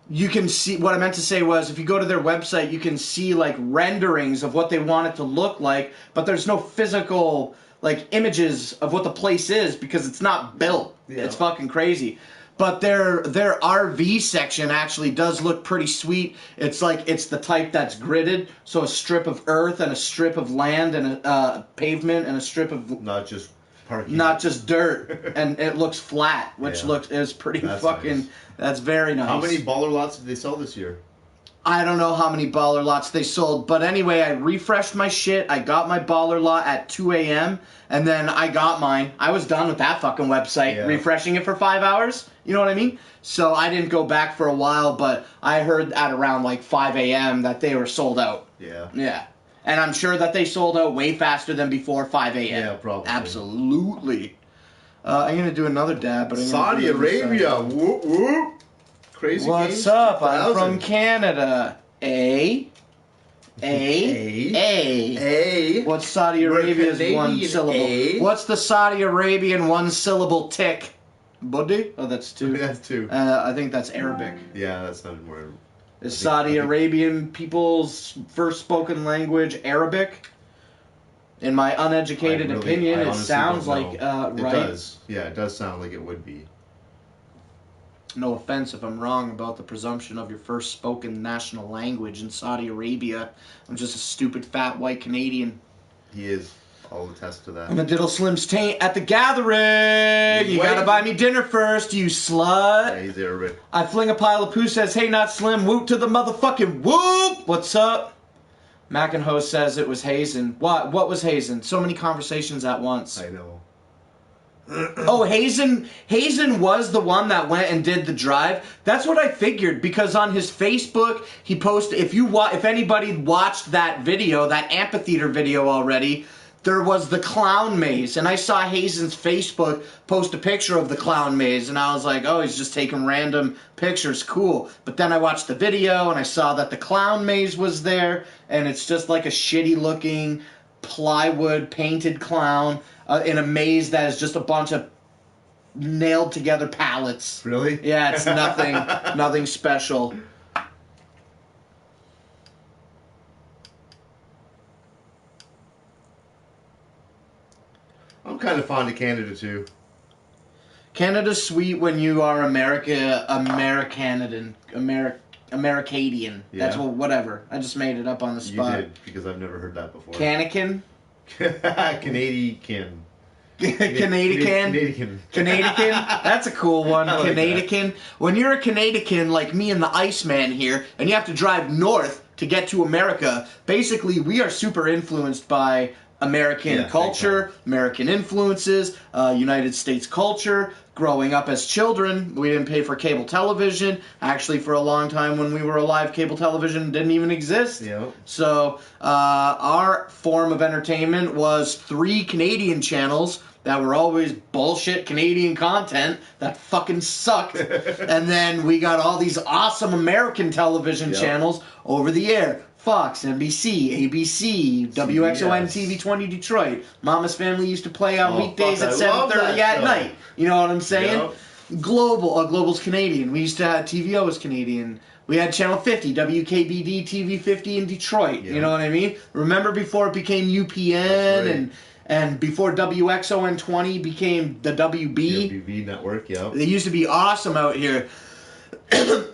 You can see, what I meant to say was, if you go to their website, you can see like renderings of what they want it to look like, but there's no physical like images of what the place is because it's not built. Yeah. It's fucking crazy. But their RV section actually does look pretty sweet. It's like, it's the type that's gridded, so a strip of earth and a strip of land and a pavement and a strip of not just parking, not just dirt, and it looks flat, which is pretty fucking nice. That's very nice. How many baller lots did they sell this year? I don't know how many baller lots they sold, but anyway, I refreshed my shit. I got my baller lot at 2 a.m., and then I got mine. I was done with that fucking website, refreshing it for 5 hours. You know what I mean? So I didn't go back for a while, but I heard at around like 5 a.m. that they were sold out. Yeah. Yeah. And I'm sure that they sold out way faster than before 5 a.m. Yeah, probably. Absolutely. I'm going to do another dab, but I'm Saudi Arabia. Whoop, whoop. Crazy. What's up? I'm from Canada. A. What's Saudi Arabia's one syllable? What's the Saudi Arabian one syllable tick? Buddy? Oh, that's two. That's two. I think that's Arabic. Yeah, that's not more. Is Saudi Arabian people's first spoken language Arabic? In my uneducated opinion, it sounds like right. It does. Yeah, it does sound like it would be. No offense if I'm wrong about the presumption of your first spoken national language in Saudi Arabia. I'm just a stupid fat white Canadian. He is. I'll attest to that. I'm a Diddle Slim's taint at the gathering. You gotta buy me dinner first, you slut. Yeah, he's Arabic. I fling a pile of poo, says, hey, not Slim, whoop to the motherfucking whoop. What's up? Mac and Ho says it was Hazen. What was Hazen? So many conversations at once. I know. Oh, Hazen was the one that went and did the drive. That's what I figured, because on his Facebook he posted. If anybody watched that video, that amphitheater video already, there was the clown maze, and I saw Hazen's Facebook post a picture of the clown maze, and I was like, oh, he's just taking random pictures, cool. But then I watched the video, and I saw that the clown maze was there, and it's just like a shitty looking plywood painted clown in a maze that is just a bunch of nailed together pallets. Really? Yeah, it's nothing special. I'm kind of fond of Canada too. Canada's sweet when you are Americanian. Yeah. That's whatever. I just made it up on the spot. You did, because I've never heard that before. Canakin? Canadian. Canadian. That's a cool one. Like Canadian. When you're a Canadian like me and the Iceman here, and you have to drive north to get to America, basically we are super influenced by American culture, American influences, United States culture. Growing up as children, we didn't pay for cable television. Actually, for a long time when we were alive, cable television didn't even exist. Yep. So our form of entertainment was 3 Canadian channels that were always bullshit Canadian content that fucking sucked. And then we got all these awesome American television channels over the air. Fox, NBC, ABC, WXON TV 20 Detroit. Mama's Family used to play on weekdays at 7:30 at night. You know what I'm saying? Yep. Global's Canadian. We used to have TVO was Canadian. We had Channel 50, WKBD TV 50 in Detroit. Yep. You know what I mean? Remember before it became UPN and before WXON 20 became the WB? WB network, yeah. They used to be awesome out here.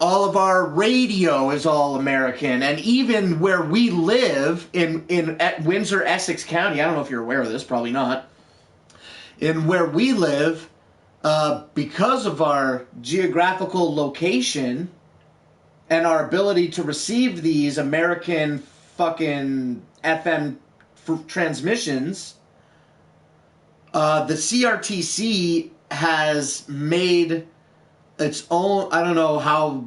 All of our radio is all American, and even where we live at Windsor, Essex County, I don't know if you're aware of this, probably not. In where we live, because of our geographical location and our ability to receive these American fucking FM transmissions, the CRTC has made its own. I don't know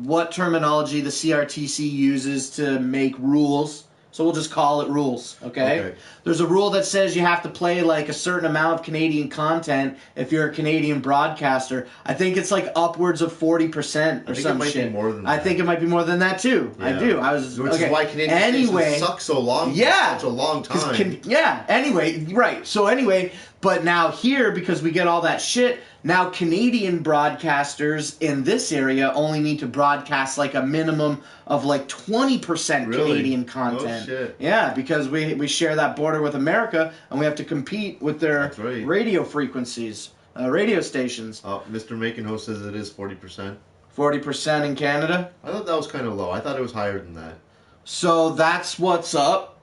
what terminology the CRTC uses to make rules. So we'll just call it rules, okay? There's a rule that says you have to play like a certain amount of Canadian content if you're a Canadian broadcaster. I think it's like upwards of 40% or some shit. Be more than that. I think it might be more than that too. Yeah. I do. Which is why Canadian stations suck so long. Yeah. For such a long time. But now here, because we get all that shit, now Canadian broadcasters in this area only need to broadcast like a minimum of like 20% Canadian content. Oh, shit. Yeah, because we share that border with America and we have to compete with their radio frequencies, radio stations. Mr. Makenho says it is 40%. 40% in Canada? I thought that was kind of low. I thought it was higher than that. So that's what's up.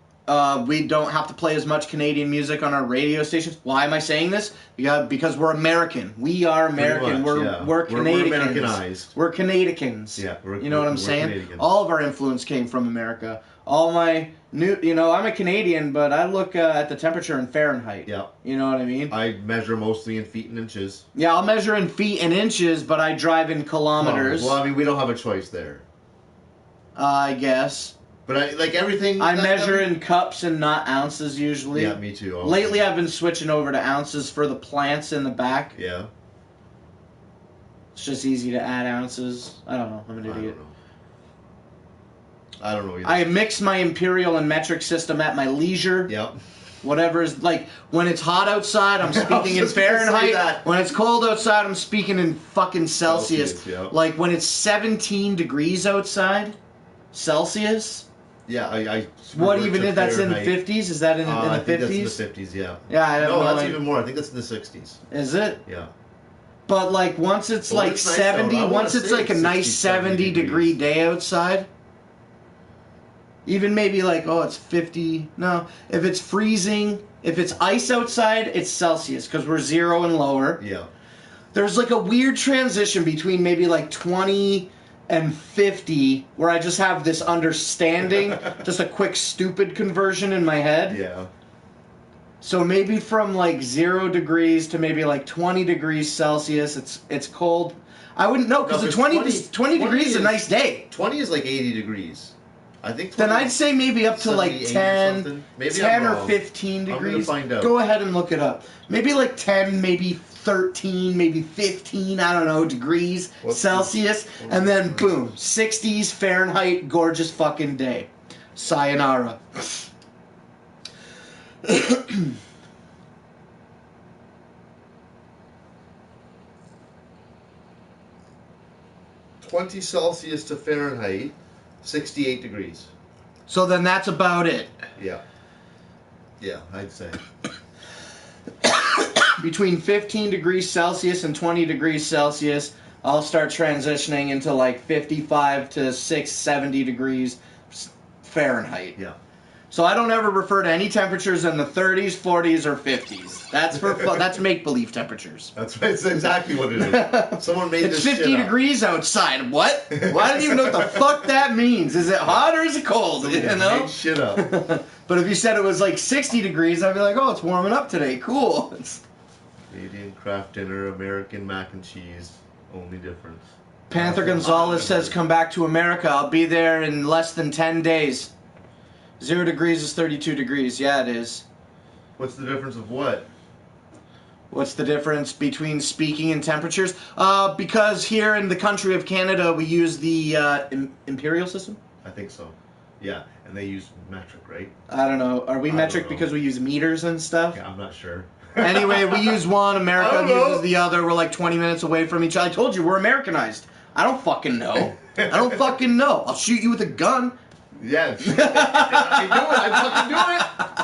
We don't have to play as much Canadian music on our radio stations. Why am I saying this? Because we're American. We are American. We're Canadians. We're Americanized. We're Canadians. Yeah, you know what I'm saying? Canadians. All of our influence came from America. All my I'm a Canadian, but I look at the temperature in Fahrenheit. Yeah. You know what I mean? I measure mostly in feet and inches. Yeah, I'll measure in feet and inches, but I drive in kilometers. Well, I mean, we don't have a choice there. I guess. But everything... I measure in cups and not ounces usually. Yeah, me too. Okay. Lately I've been switching over to ounces for the plants in the back. Yeah. It's just easy to add ounces. I don't know. I'm an idiot. I don't know either. I mix my imperial and metric system at my leisure. Yep. Whatever is, like, when it's hot outside, I'm speaking in Fahrenheit. When it's cold outside, I'm speaking in fucking Celsius. Yep. Like, when it's 17 degrees outside, Celsius... Yeah, I what even if that's in the 50s? Is that in the 50s? I think that's in the 50s, yeah. Yeah, I don't know. No, that's even more. I think that's in the 60s. Is it? Yeah. But like once it's like 70, once it's like a nice 70 degree day outside, even maybe like, it's 50. No, if it's freezing, if it's ice outside, it's Celsius because we're 0 and lower. Yeah. There's like a weird transition between maybe like 20 and 50 where I just have this understanding, just a quick stupid conversion in my head. Yeah. So maybe from like 0 degrees to maybe like 20 degrees Celsius, it's cold. I wouldn't know because 20 degrees is a nice day. 20 is like 80 degrees. I think. Then I'd say maybe up to like 10, maybe 10 or 15 degrees. I'm gonna find out. Go ahead and look it up. Maybe like 10, maybe 13, maybe 15, I don't know, degrees Celsius. And then boom, 60s Fahrenheit, gorgeous fucking day. Sayonara. 20 Celsius to Fahrenheit, 68 degrees. So then that's about it. Yeah. Yeah, I'd say. Between 15 degrees Celsius and 20 degrees Celsius, I'll start transitioning into like 55 to 70 degrees Fahrenheit. Yeah. So I don't ever refer to any temperatures in the 30s, 40s, or 50s. That's for that's make-believe temperatures. That's right. It's exactly what it is. Someone made this shit up. It's 50 degrees outside. What? Well, I don't even know what the fuck that means. Is it hot or is it cold? Someone made shit up. But if you said it was like 60 degrees, I'd be like, oh, it's warming up today. Cool. Canadian craft dinner, American mac and cheese. Only difference. Panther Gonzalez says, come back to America. I'll be there in less than 10 days. 0 degrees is 32 degrees. Yeah, it is. What's the difference of what? What's the difference between speaking and temperatures? Because here in the country of Canada, we use the imperial system? I think so. Yeah, and they use metric, right? I don't know. Are we metric because we use meters and stuff? Yeah, I'm not sure. Anyway, we use one. America uses the other. We're like 20 minutes away from each other. I told you, we're Americanized. I don't fucking know. I don't fucking know. I'll shoot you with a gun. Yeah. I fucking do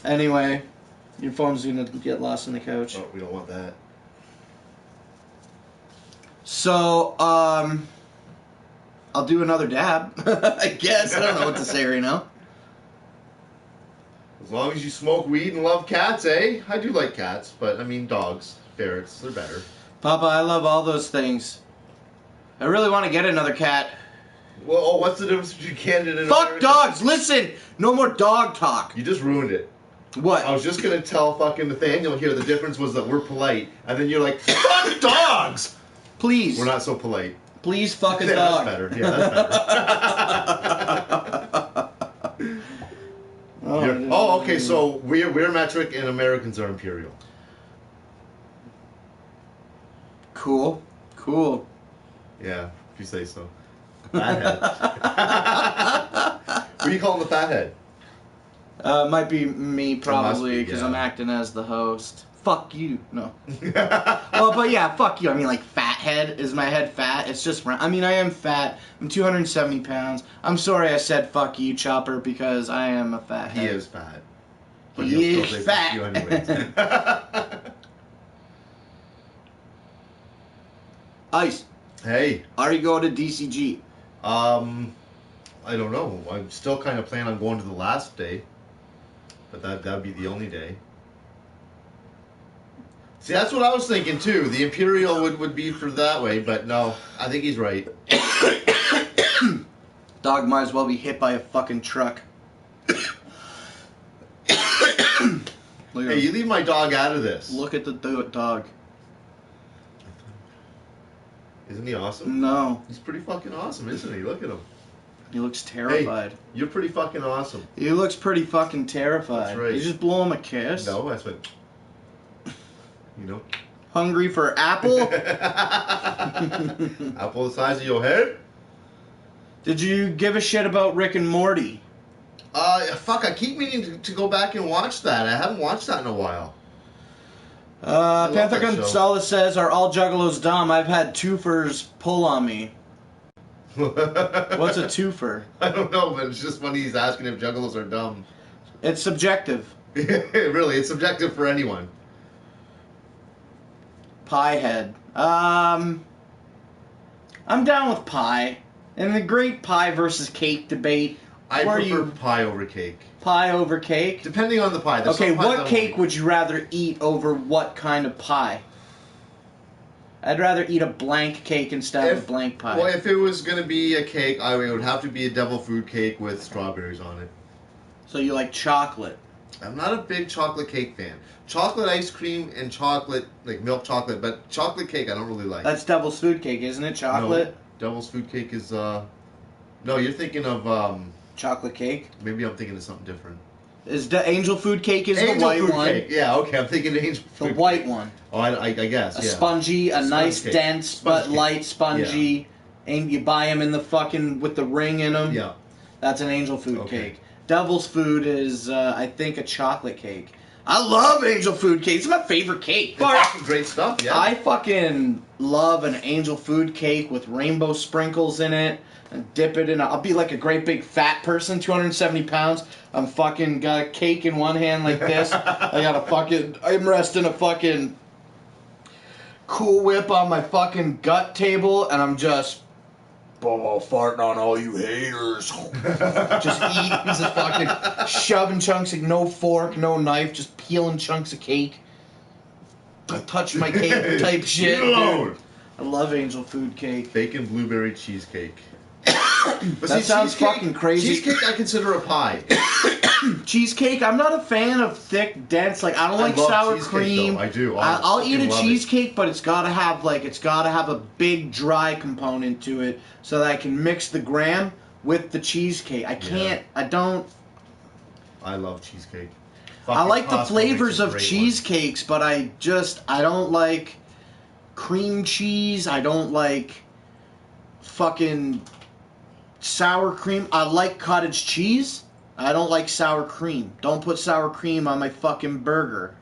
it. Anyway, your phone's going to get lost in the couch. Oh, we don't want that. So, I'll do another dab. I guess. I don't know what to say right now. As long as you smoke weed and love cats, eh? I do like cats, but I mean dogs. ferrets. They're better. Papa, I love all those things. I really want to get another cat. Well, what's the difference between Canada and Fuck America? dogs! Listen! No more dog talk. You just ruined it. What? I was just going to tell fucking Nathaniel here the difference was that we're polite, and then you're like, fuck dogs! Please. We're not so polite. Please fuck a Yeah, dog. that's better. Yeah, that's better. Okay, so we're metric and Americans are imperial. Cool. Yeah, if you say so. Fathead. What do you call him, the fathead? Might be me probably because yeah. I'm acting as the host. Fuck you. No. Well, but yeah, fuck you. I mean, like, fathead. Is my head fat? It's just, I mean, I am fat. I'm 270 pounds. I'm sorry I said fuck you, Chopper, because I am a fat head. He is fat. But he is fat. You anyways. Ice. Hey. Are you going to DCG? I don't know. I'm still kind of planning on going to the last day. But that'd be the only day. See, that's what I was thinking too. The Imperial would be for that way, but no, I think he's right. Dog might as well be hit by a fucking truck. Hey, you leave my dog out of this. Look at the dog. Isn't he awesome? No. He's pretty fucking awesome, isn't he? Look at him. He looks terrified. Hey, you're pretty fucking awesome. He looks pretty fucking terrified. That's right. You just blow him a kiss? No, that's what... You know? Hungry for apple? Apple the size of your head? Did you give a shit about Rick and Morty? Fuck, I keep meaning to go back and watch that. I haven't watched that in a while. Panther Gonzalez says, are all juggalos dumb? I've had twofers pull on me. What's a twofer? I don't know, but it's just funny he's asking if juggalos are dumb. It's subjective. Really, it's subjective for anyone. Pie head. I'm down with pie. In the great pie versus cake debate, I prefer pie over cake. Pie over cake? Depending on the pie. There's okay, some pies what cake would you rather eat over what kind of pie? I'd rather eat a blank cake instead of a blank pie. Well, if it was going to be a cake, it would have to be a devil food cake with strawberries on it. So you like chocolate? I'm not a big chocolate cake fan. Chocolate ice cream and chocolate, like milk chocolate, but chocolate cake I don't really like. That's devil's food cake, isn't it? Chocolate? No, devil's food cake is, no, you're thinking of, chocolate cake? Maybe I'm thinking of something different. Is the angel food cake the white food one? Cake. Yeah, okay, I'm thinking angel food The white cake. one. Oh, I guess, a spongy, a nice, cake. dense, but light, spongy. Yeah. And you buy them in the fucking, with the ring in them. Yeah. That's an angel food cake. Devil's food is, I think, a chocolate cake. I love angel food cake. It's my favorite cake. It's great stuff, yeah. I fucking love an angel food cake with rainbow sprinkles in it. And dip it in. I'll be like a great big fat person, 270 pounds. I'm fucking got a cake in one hand like this. I'm resting a fucking Cool Whip on my fucking gut table, and I'm just farting on all you haters. Just eating, just fucking shoving chunks of no fork, no knife, just peeling chunks of cake. Don't touch my cake type shit. Dude. I love angel food cake. Bacon blueberry cheesecake. But that sounds fucking crazy. Cheesecake I consider a pie. Cheesecake, I'm not a fan of thick, dense. Like I don't like sour cream. Though. I do. I'll eat a cheesecake, but it's gotta have a big dry component to it so that I can mix the graham with the cheesecake. I can't. Yeah. I don't. I love cheesecake. I like the flavors of cheesecakes, but I don't like cream cheese. I don't like fucking sour cream. I like cottage cheese. I don't like sour cream. Don't put sour cream on my fucking burger.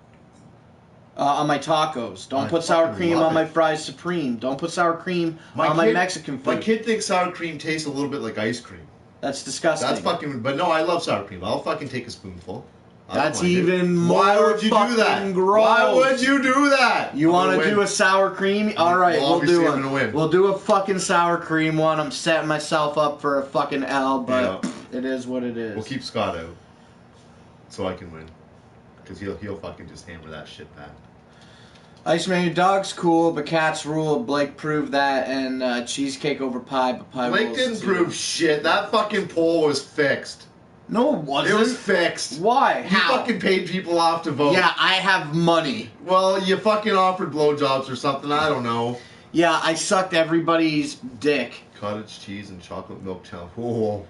On my tacos. Don't put sour cream on my fries supreme. Don't put sour cream on my Mexican food. My kid thinks sour cream tastes a little bit like ice cream. That's disgusting. That's fucking... But no, I love sour cream. I'll fucking take a spoonful. That's even more Why would you do that? Gross. Why would you do that? You want to do a sour cream? All right, we'll do it. We'll do a fucking sour cream one. I'm setting myself up for a fucking L, but it is what it is. We'll keep Scott out so I can win, because he'll fucking just hammer that shit back. Iceman, your dog's cool, but cats rule. Blake proved that, and cheesecake over pie, but pie Blake rules didn't too. prove shit. That fucking poll was fixed. No, it wasn't. It was fixed. Why? You How? fucking paid people off to vote. Yeah, I have money. Well, you fucking offered blowjobs or something. I don't know. Yeah, I sucked everybody's dick. Cottage cheese and chocolate milk challenge. Whoa.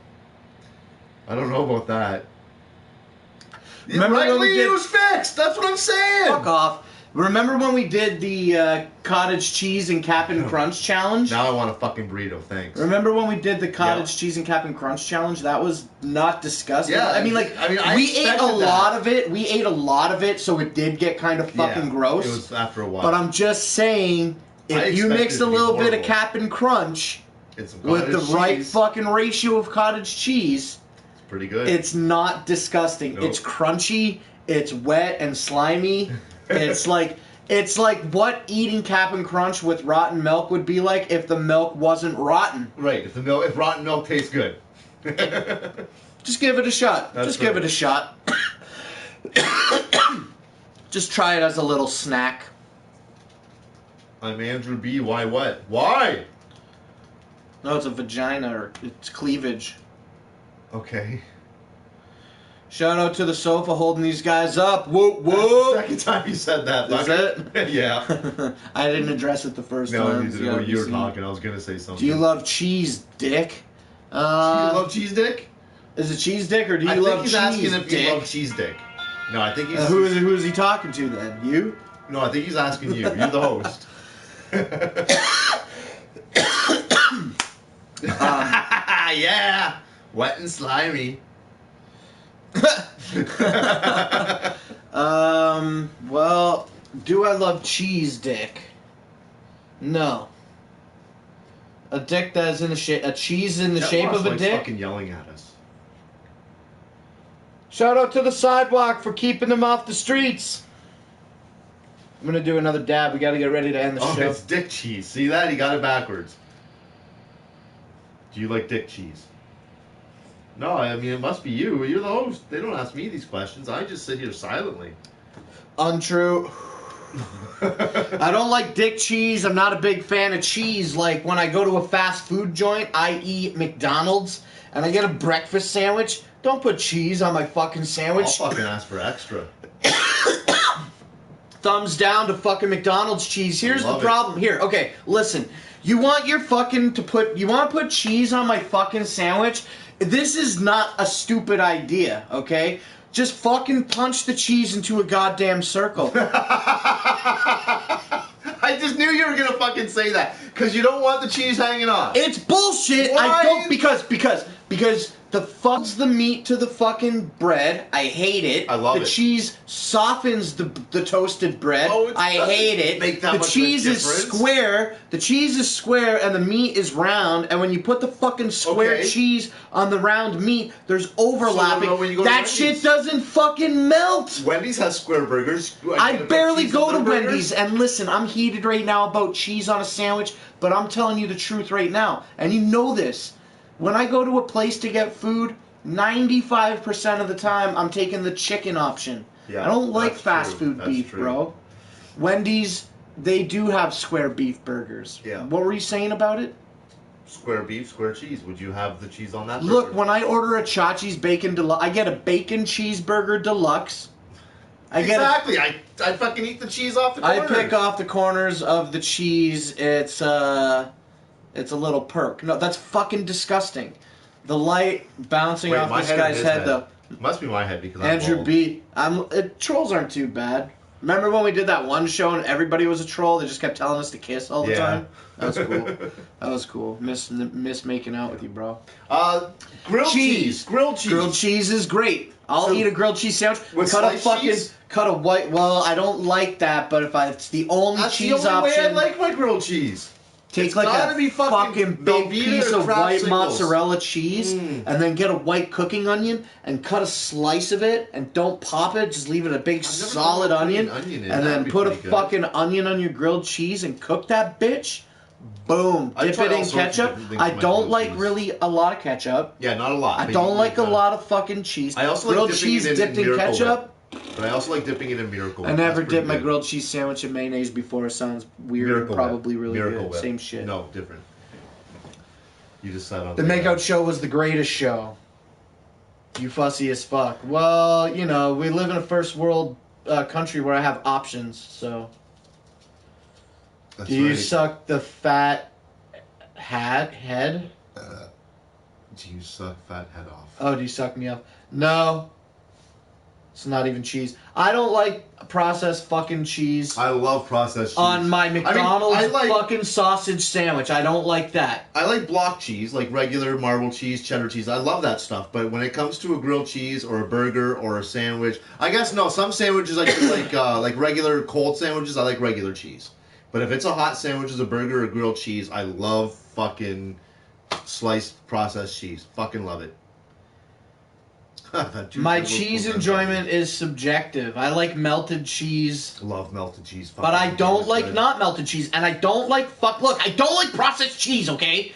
I don't know about that. Remember when we did... It was fixed. That's what I'm saying. Fuck off. Remember when we did the cottage cheese and Cap'n Crunch challenge? Now I want a fucking burrito, thanks. Remember when we did the cottage cheese and Cap'n Crunch challenge? That was not disgusting. Yeah, I mean, we ate a lot of it. We ate a lot of it, so it did get kind of fucking gross. It was after a while. But I'm just saying, if you mix a little bit of Cap'n Crunch with the right fucking ratio of cottage cheese, it's pretty good. It's not disgusting. Nope. It's crunchy. It's wet and slimy. It's like what eating Cap'n Crunch with rotten milk would be like if the milk wasn't rotten. Right. If rotten milk tastes good. Just give it a shot. Give it a shot. Just try it as a little snack. I'm Andrew B. Why what? Why? No, it's a vagina or it's cleavage. Okay. Shout out to the sofa holding these guys up. Whoop, whoop. Second time you said that. Is it? Yeah. I didn't address it the first time. No, you were talking. I was going to say something. Do you love cheese, dick? Do you love cheese dick? Is it cheese dick or do you love cheese dick? I think he's asking if you love cheese dick. No, I think he's... who is he talking to then? You? No, I think he's asking you. You're the host. Yeah. Wet and slimy. Well, do I love cheese dick? No. A dick that is in the shape, a cheese in the shape of a dick? Fucking yelling at us. Shout out to the sidewalk for keeping them off the streets. I'm gonna do another dab. We gotta get ready to end the show. It's dick cheese. See that? He got it backwards. Do you like dick cheese? No, I mean, it must be you. You're the host. They don't ask me these questions. I just sit here silently. Untrue. I don't like dick cheese. I'm not a big fan of cheese. Like, when I go to a fast food joint, i.e. McDonald's, and I get a breakfast sandwich, don't put cheese on my fucking sandwich. I'll fucking ask for extra. Thumbs down to fucking McDonald's cheese. Here's the problem. Here, okay, listen. You want to put cheese on my fucking sandwich? This is not a stupid idea, okay? Just fucking punch the cheese into a goddamn circle. I just knew you were gonna fucking say that. Because you don't want the cheese hanging off. It's bullshit. Why? I don't, because the fucks the meat to the fucking bread. I hate it. I love it. The cheese softens the toasted bread. Oh, I hate it. The cheese is square. The cheese is square and the meat is round. And when you put the fucking square cheese on the round meat, there's overlapping. So that shit doesn't fucking melt. Wendy's has square burgers. I barely go to Wendy's. And listen, I'm heated right now about cheese on a sandwich, but I'm telling you the truth right now. And you know this. When I go to a place to get food, 95% of the time I'm taking the chicken option. Yeah, I don't like fast food beef, bro. Wendy's, they do have square beef burgers. Yeah. What were you saying about it? Square beef, square cheese. Would you have the cheese on that burger? Look, when I order a Chachi's Bacon Deluxe, I get a bacon cheeseburger deluxe. I fucking eat the cheese off the corners. I pick off the corners of the cheese. It's a little perk. No, that's fucking disgusting. The light bouncing off this guy's head, though. Must be my head because Andrew B. Trolls aren't too bad. Remember when we did that one show and everybody was a troll? They just kept telling us to kiss all the time? That was cool. That was cool. Miss making out with you, bro. Grilled cheese. Grilled cheese. Grilled cheese is great. I'll eat a grilled cheese sandwich. Cut a white. Well, I don't like that, but it's the only cheese option. That's the only way I like my grilled cheese. Take like a fucking big piece of white mozzarella cheese and then get a white cooking onion and cut a slice of it and don't pop it. Just leave it a big solid onion and then put a fucking onion on your grilled cheese and cook that bitch. Boom. Dip it in ketchup. I don't like really a lot of ketchup. Yeah, not a lot. I don't like a lot of fucking cheese. I also grilled like cheese dipped in ketchup. But I also like dipping it in Miracle Whip. I never dipped my grilled cheese sandwich in mayonnaise before. It sounds weird. Miracle probably Whip. really Miracle good. Whip. Same shit. No, different. You just sat on the Makeout Show was the greatest show. You fussy as fuck. Well, you know, we live in a first world country where I have options, so. That's do you right. suck the fat head? Do you suck fat head off? Oh, do you suck me off? No. It's not even cheese. I don't like processed fucking cheese. I love processed cheese. On my McDonald's I like, fucking sausage sandwich. I don't like that. I like block cheese, like regular marble cheese, cheddar cheese. I love that stuff. But when it comes to a grilled cheese or a burger or a sandwich, I guess no. Some sandwiches I do like regular cold sandwiches. I like regular cheese. But if it's a hot sandwich, as a burger or grilled cheese, I love fucking sliced processed cheese. Fucking love it. My cheese enjoyment is subjective. I like melted cheese. Love melted cheese. But I don't like not melted cheese. And I don't like look, I don't like processed cheese, okay?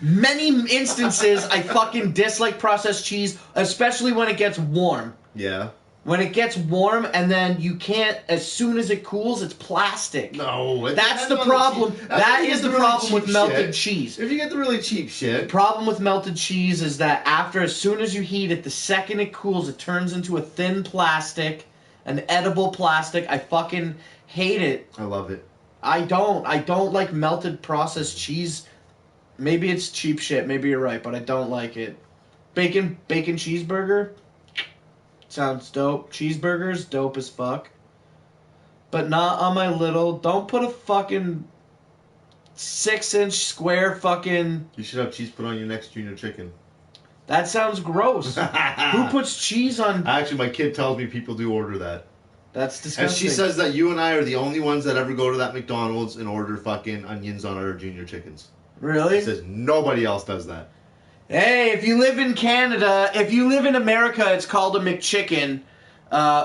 Many instances I fucking dislike processed cheese, especially when it gets warm. Yeah. When it gets warm and then you can't, as soon as it cools, it's plastic. No. That's the problem. That is the problem with melted cheese. If you get the really cheap shit. The problem with melted cheese is that as soon as you heat it, the second it cools, it turns into a thin plastic, an edible plastic. I fucking hate it. I love it. I don't like melted processed cheese. Maybe it's cheap shit. Maybe you're right, but I don't like it. Bacon cheeseburger. Sounds dope. Cheeseburgers, dope as fuck. But not on my little. Don't put a fucking 6-inch square fucking. You should have cheese put on your next junior chicken. That sounds gross. Who puts cheese on? Actually, my kid tells me people do order that. That's disgusting. And she says that you and I are the only ones that ever go to that McDonald's and order fucking onions on our junior chickens. Really? She says nobody else does that. Hey, if you live in Canada, if you live in America, it's called a McChicken.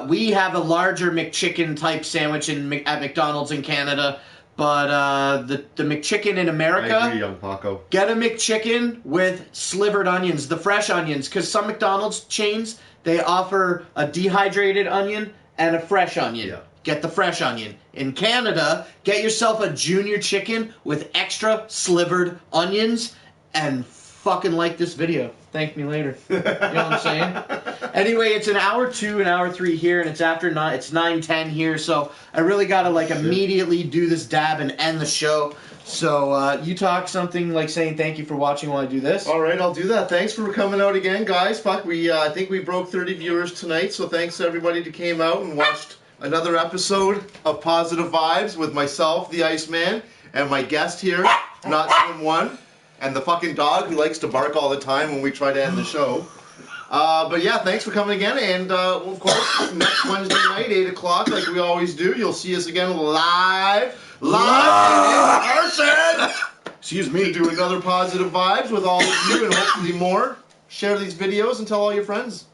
We have a larger McChicken type sandwich at McDonald's in Canada, but the McChicken in America. I agree, young Paco. Get a McChicken with slivered onions, the fresh onions, because some McDonald's chains they offer a dehydrated onion and a fresh onion. Yeah. Get the fresh onion. In Canada, get yourself a junior chicken with extra slivered onions and fucking like this video. Thank me later. You know what I'm saying? Anyway, it's an hour 2, an hour 3 here, and it's after 9. It's 9:10 here, so I really gotta immediately do this dab and end the show. So you talk something like saying thank you for watching while I do this. All right, I'll do that. Thanks for coming out again, guys. Fuck, I think we broke 30 viewers tonight, so thanks to everybody that came out and watched another episode of Positive Vibes with myself, the Iceman, and my guest here, Not Swim One. And the fucking dog who likes to bark all the time when we try to end the show. But yeah, thanks for coming again. And of course, next Wednesday night, 8 o'clock, like we always do, you'll see us again live and in person. Excuse me. To do another Positive Vibes with all of you and hopefully more. Share these videos and tell all your friends.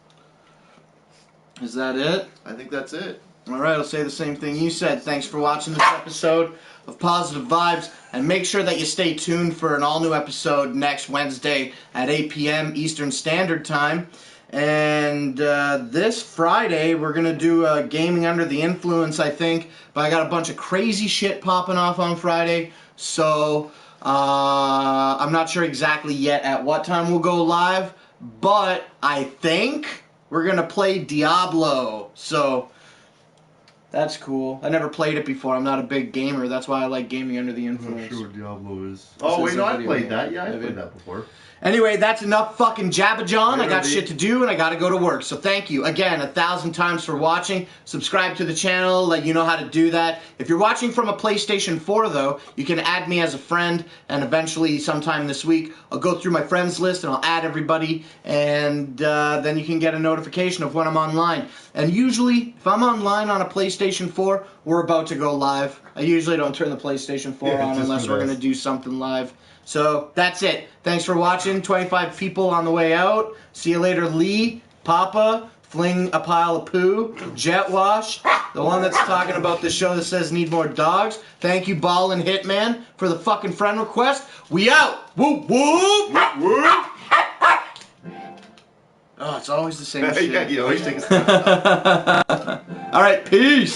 Is that it? I think that's it. All right, I'll say the same thing you said. Thanks for watching this episode of Positive Vibes, and make sure that you stay tuned for an all-new episode next Wednesday at 8 p.m. Eastern Standard Time. And this Friday, we're going to do Gaming Under the Influence, I think. But I got a bunch of crazy shit popping off on Friday, so I'm not sure exactly yet at what time we'll go live. But I think we're going to play Diablo, so that's cool. I never played it before. I'm not a big gamer. That's why I like Gaming Under the Influence. I'm not sure what Diablo is. Oh, wait, no, I played that. Yeah, I played that before. Anyway, that's enough fucking jabba-john. I got shit to do, and I gotta go to work. So thank you, again, 1,000 times for watching. Subscribe to the channel, let you know how to do that. If you're watching from a PlayStation 4, though, you can add me as a friend, and eventually, sometime this week, I'll go through my friends list, and I'll add everybody, and then you can get a notification of when I'm online. And usually, if I'm online on a PlayStation 4, we're about to go live. I usually don't turn the PlayStation 4 on unless we're going to do something live. So, that's it. Thanks for watching. 25 people on the way out. See you later, Lee, Papa, Fling a Pile of Poo, Jet Wash, the one that's talking about the show that says need more dogs. Thank you, Ball and Hitman, for the fucking friend request. We out! Whoop, whoop! Whoop, whoop! Oh, it's It's always the same shit. Yeah, you always take a All right, peace.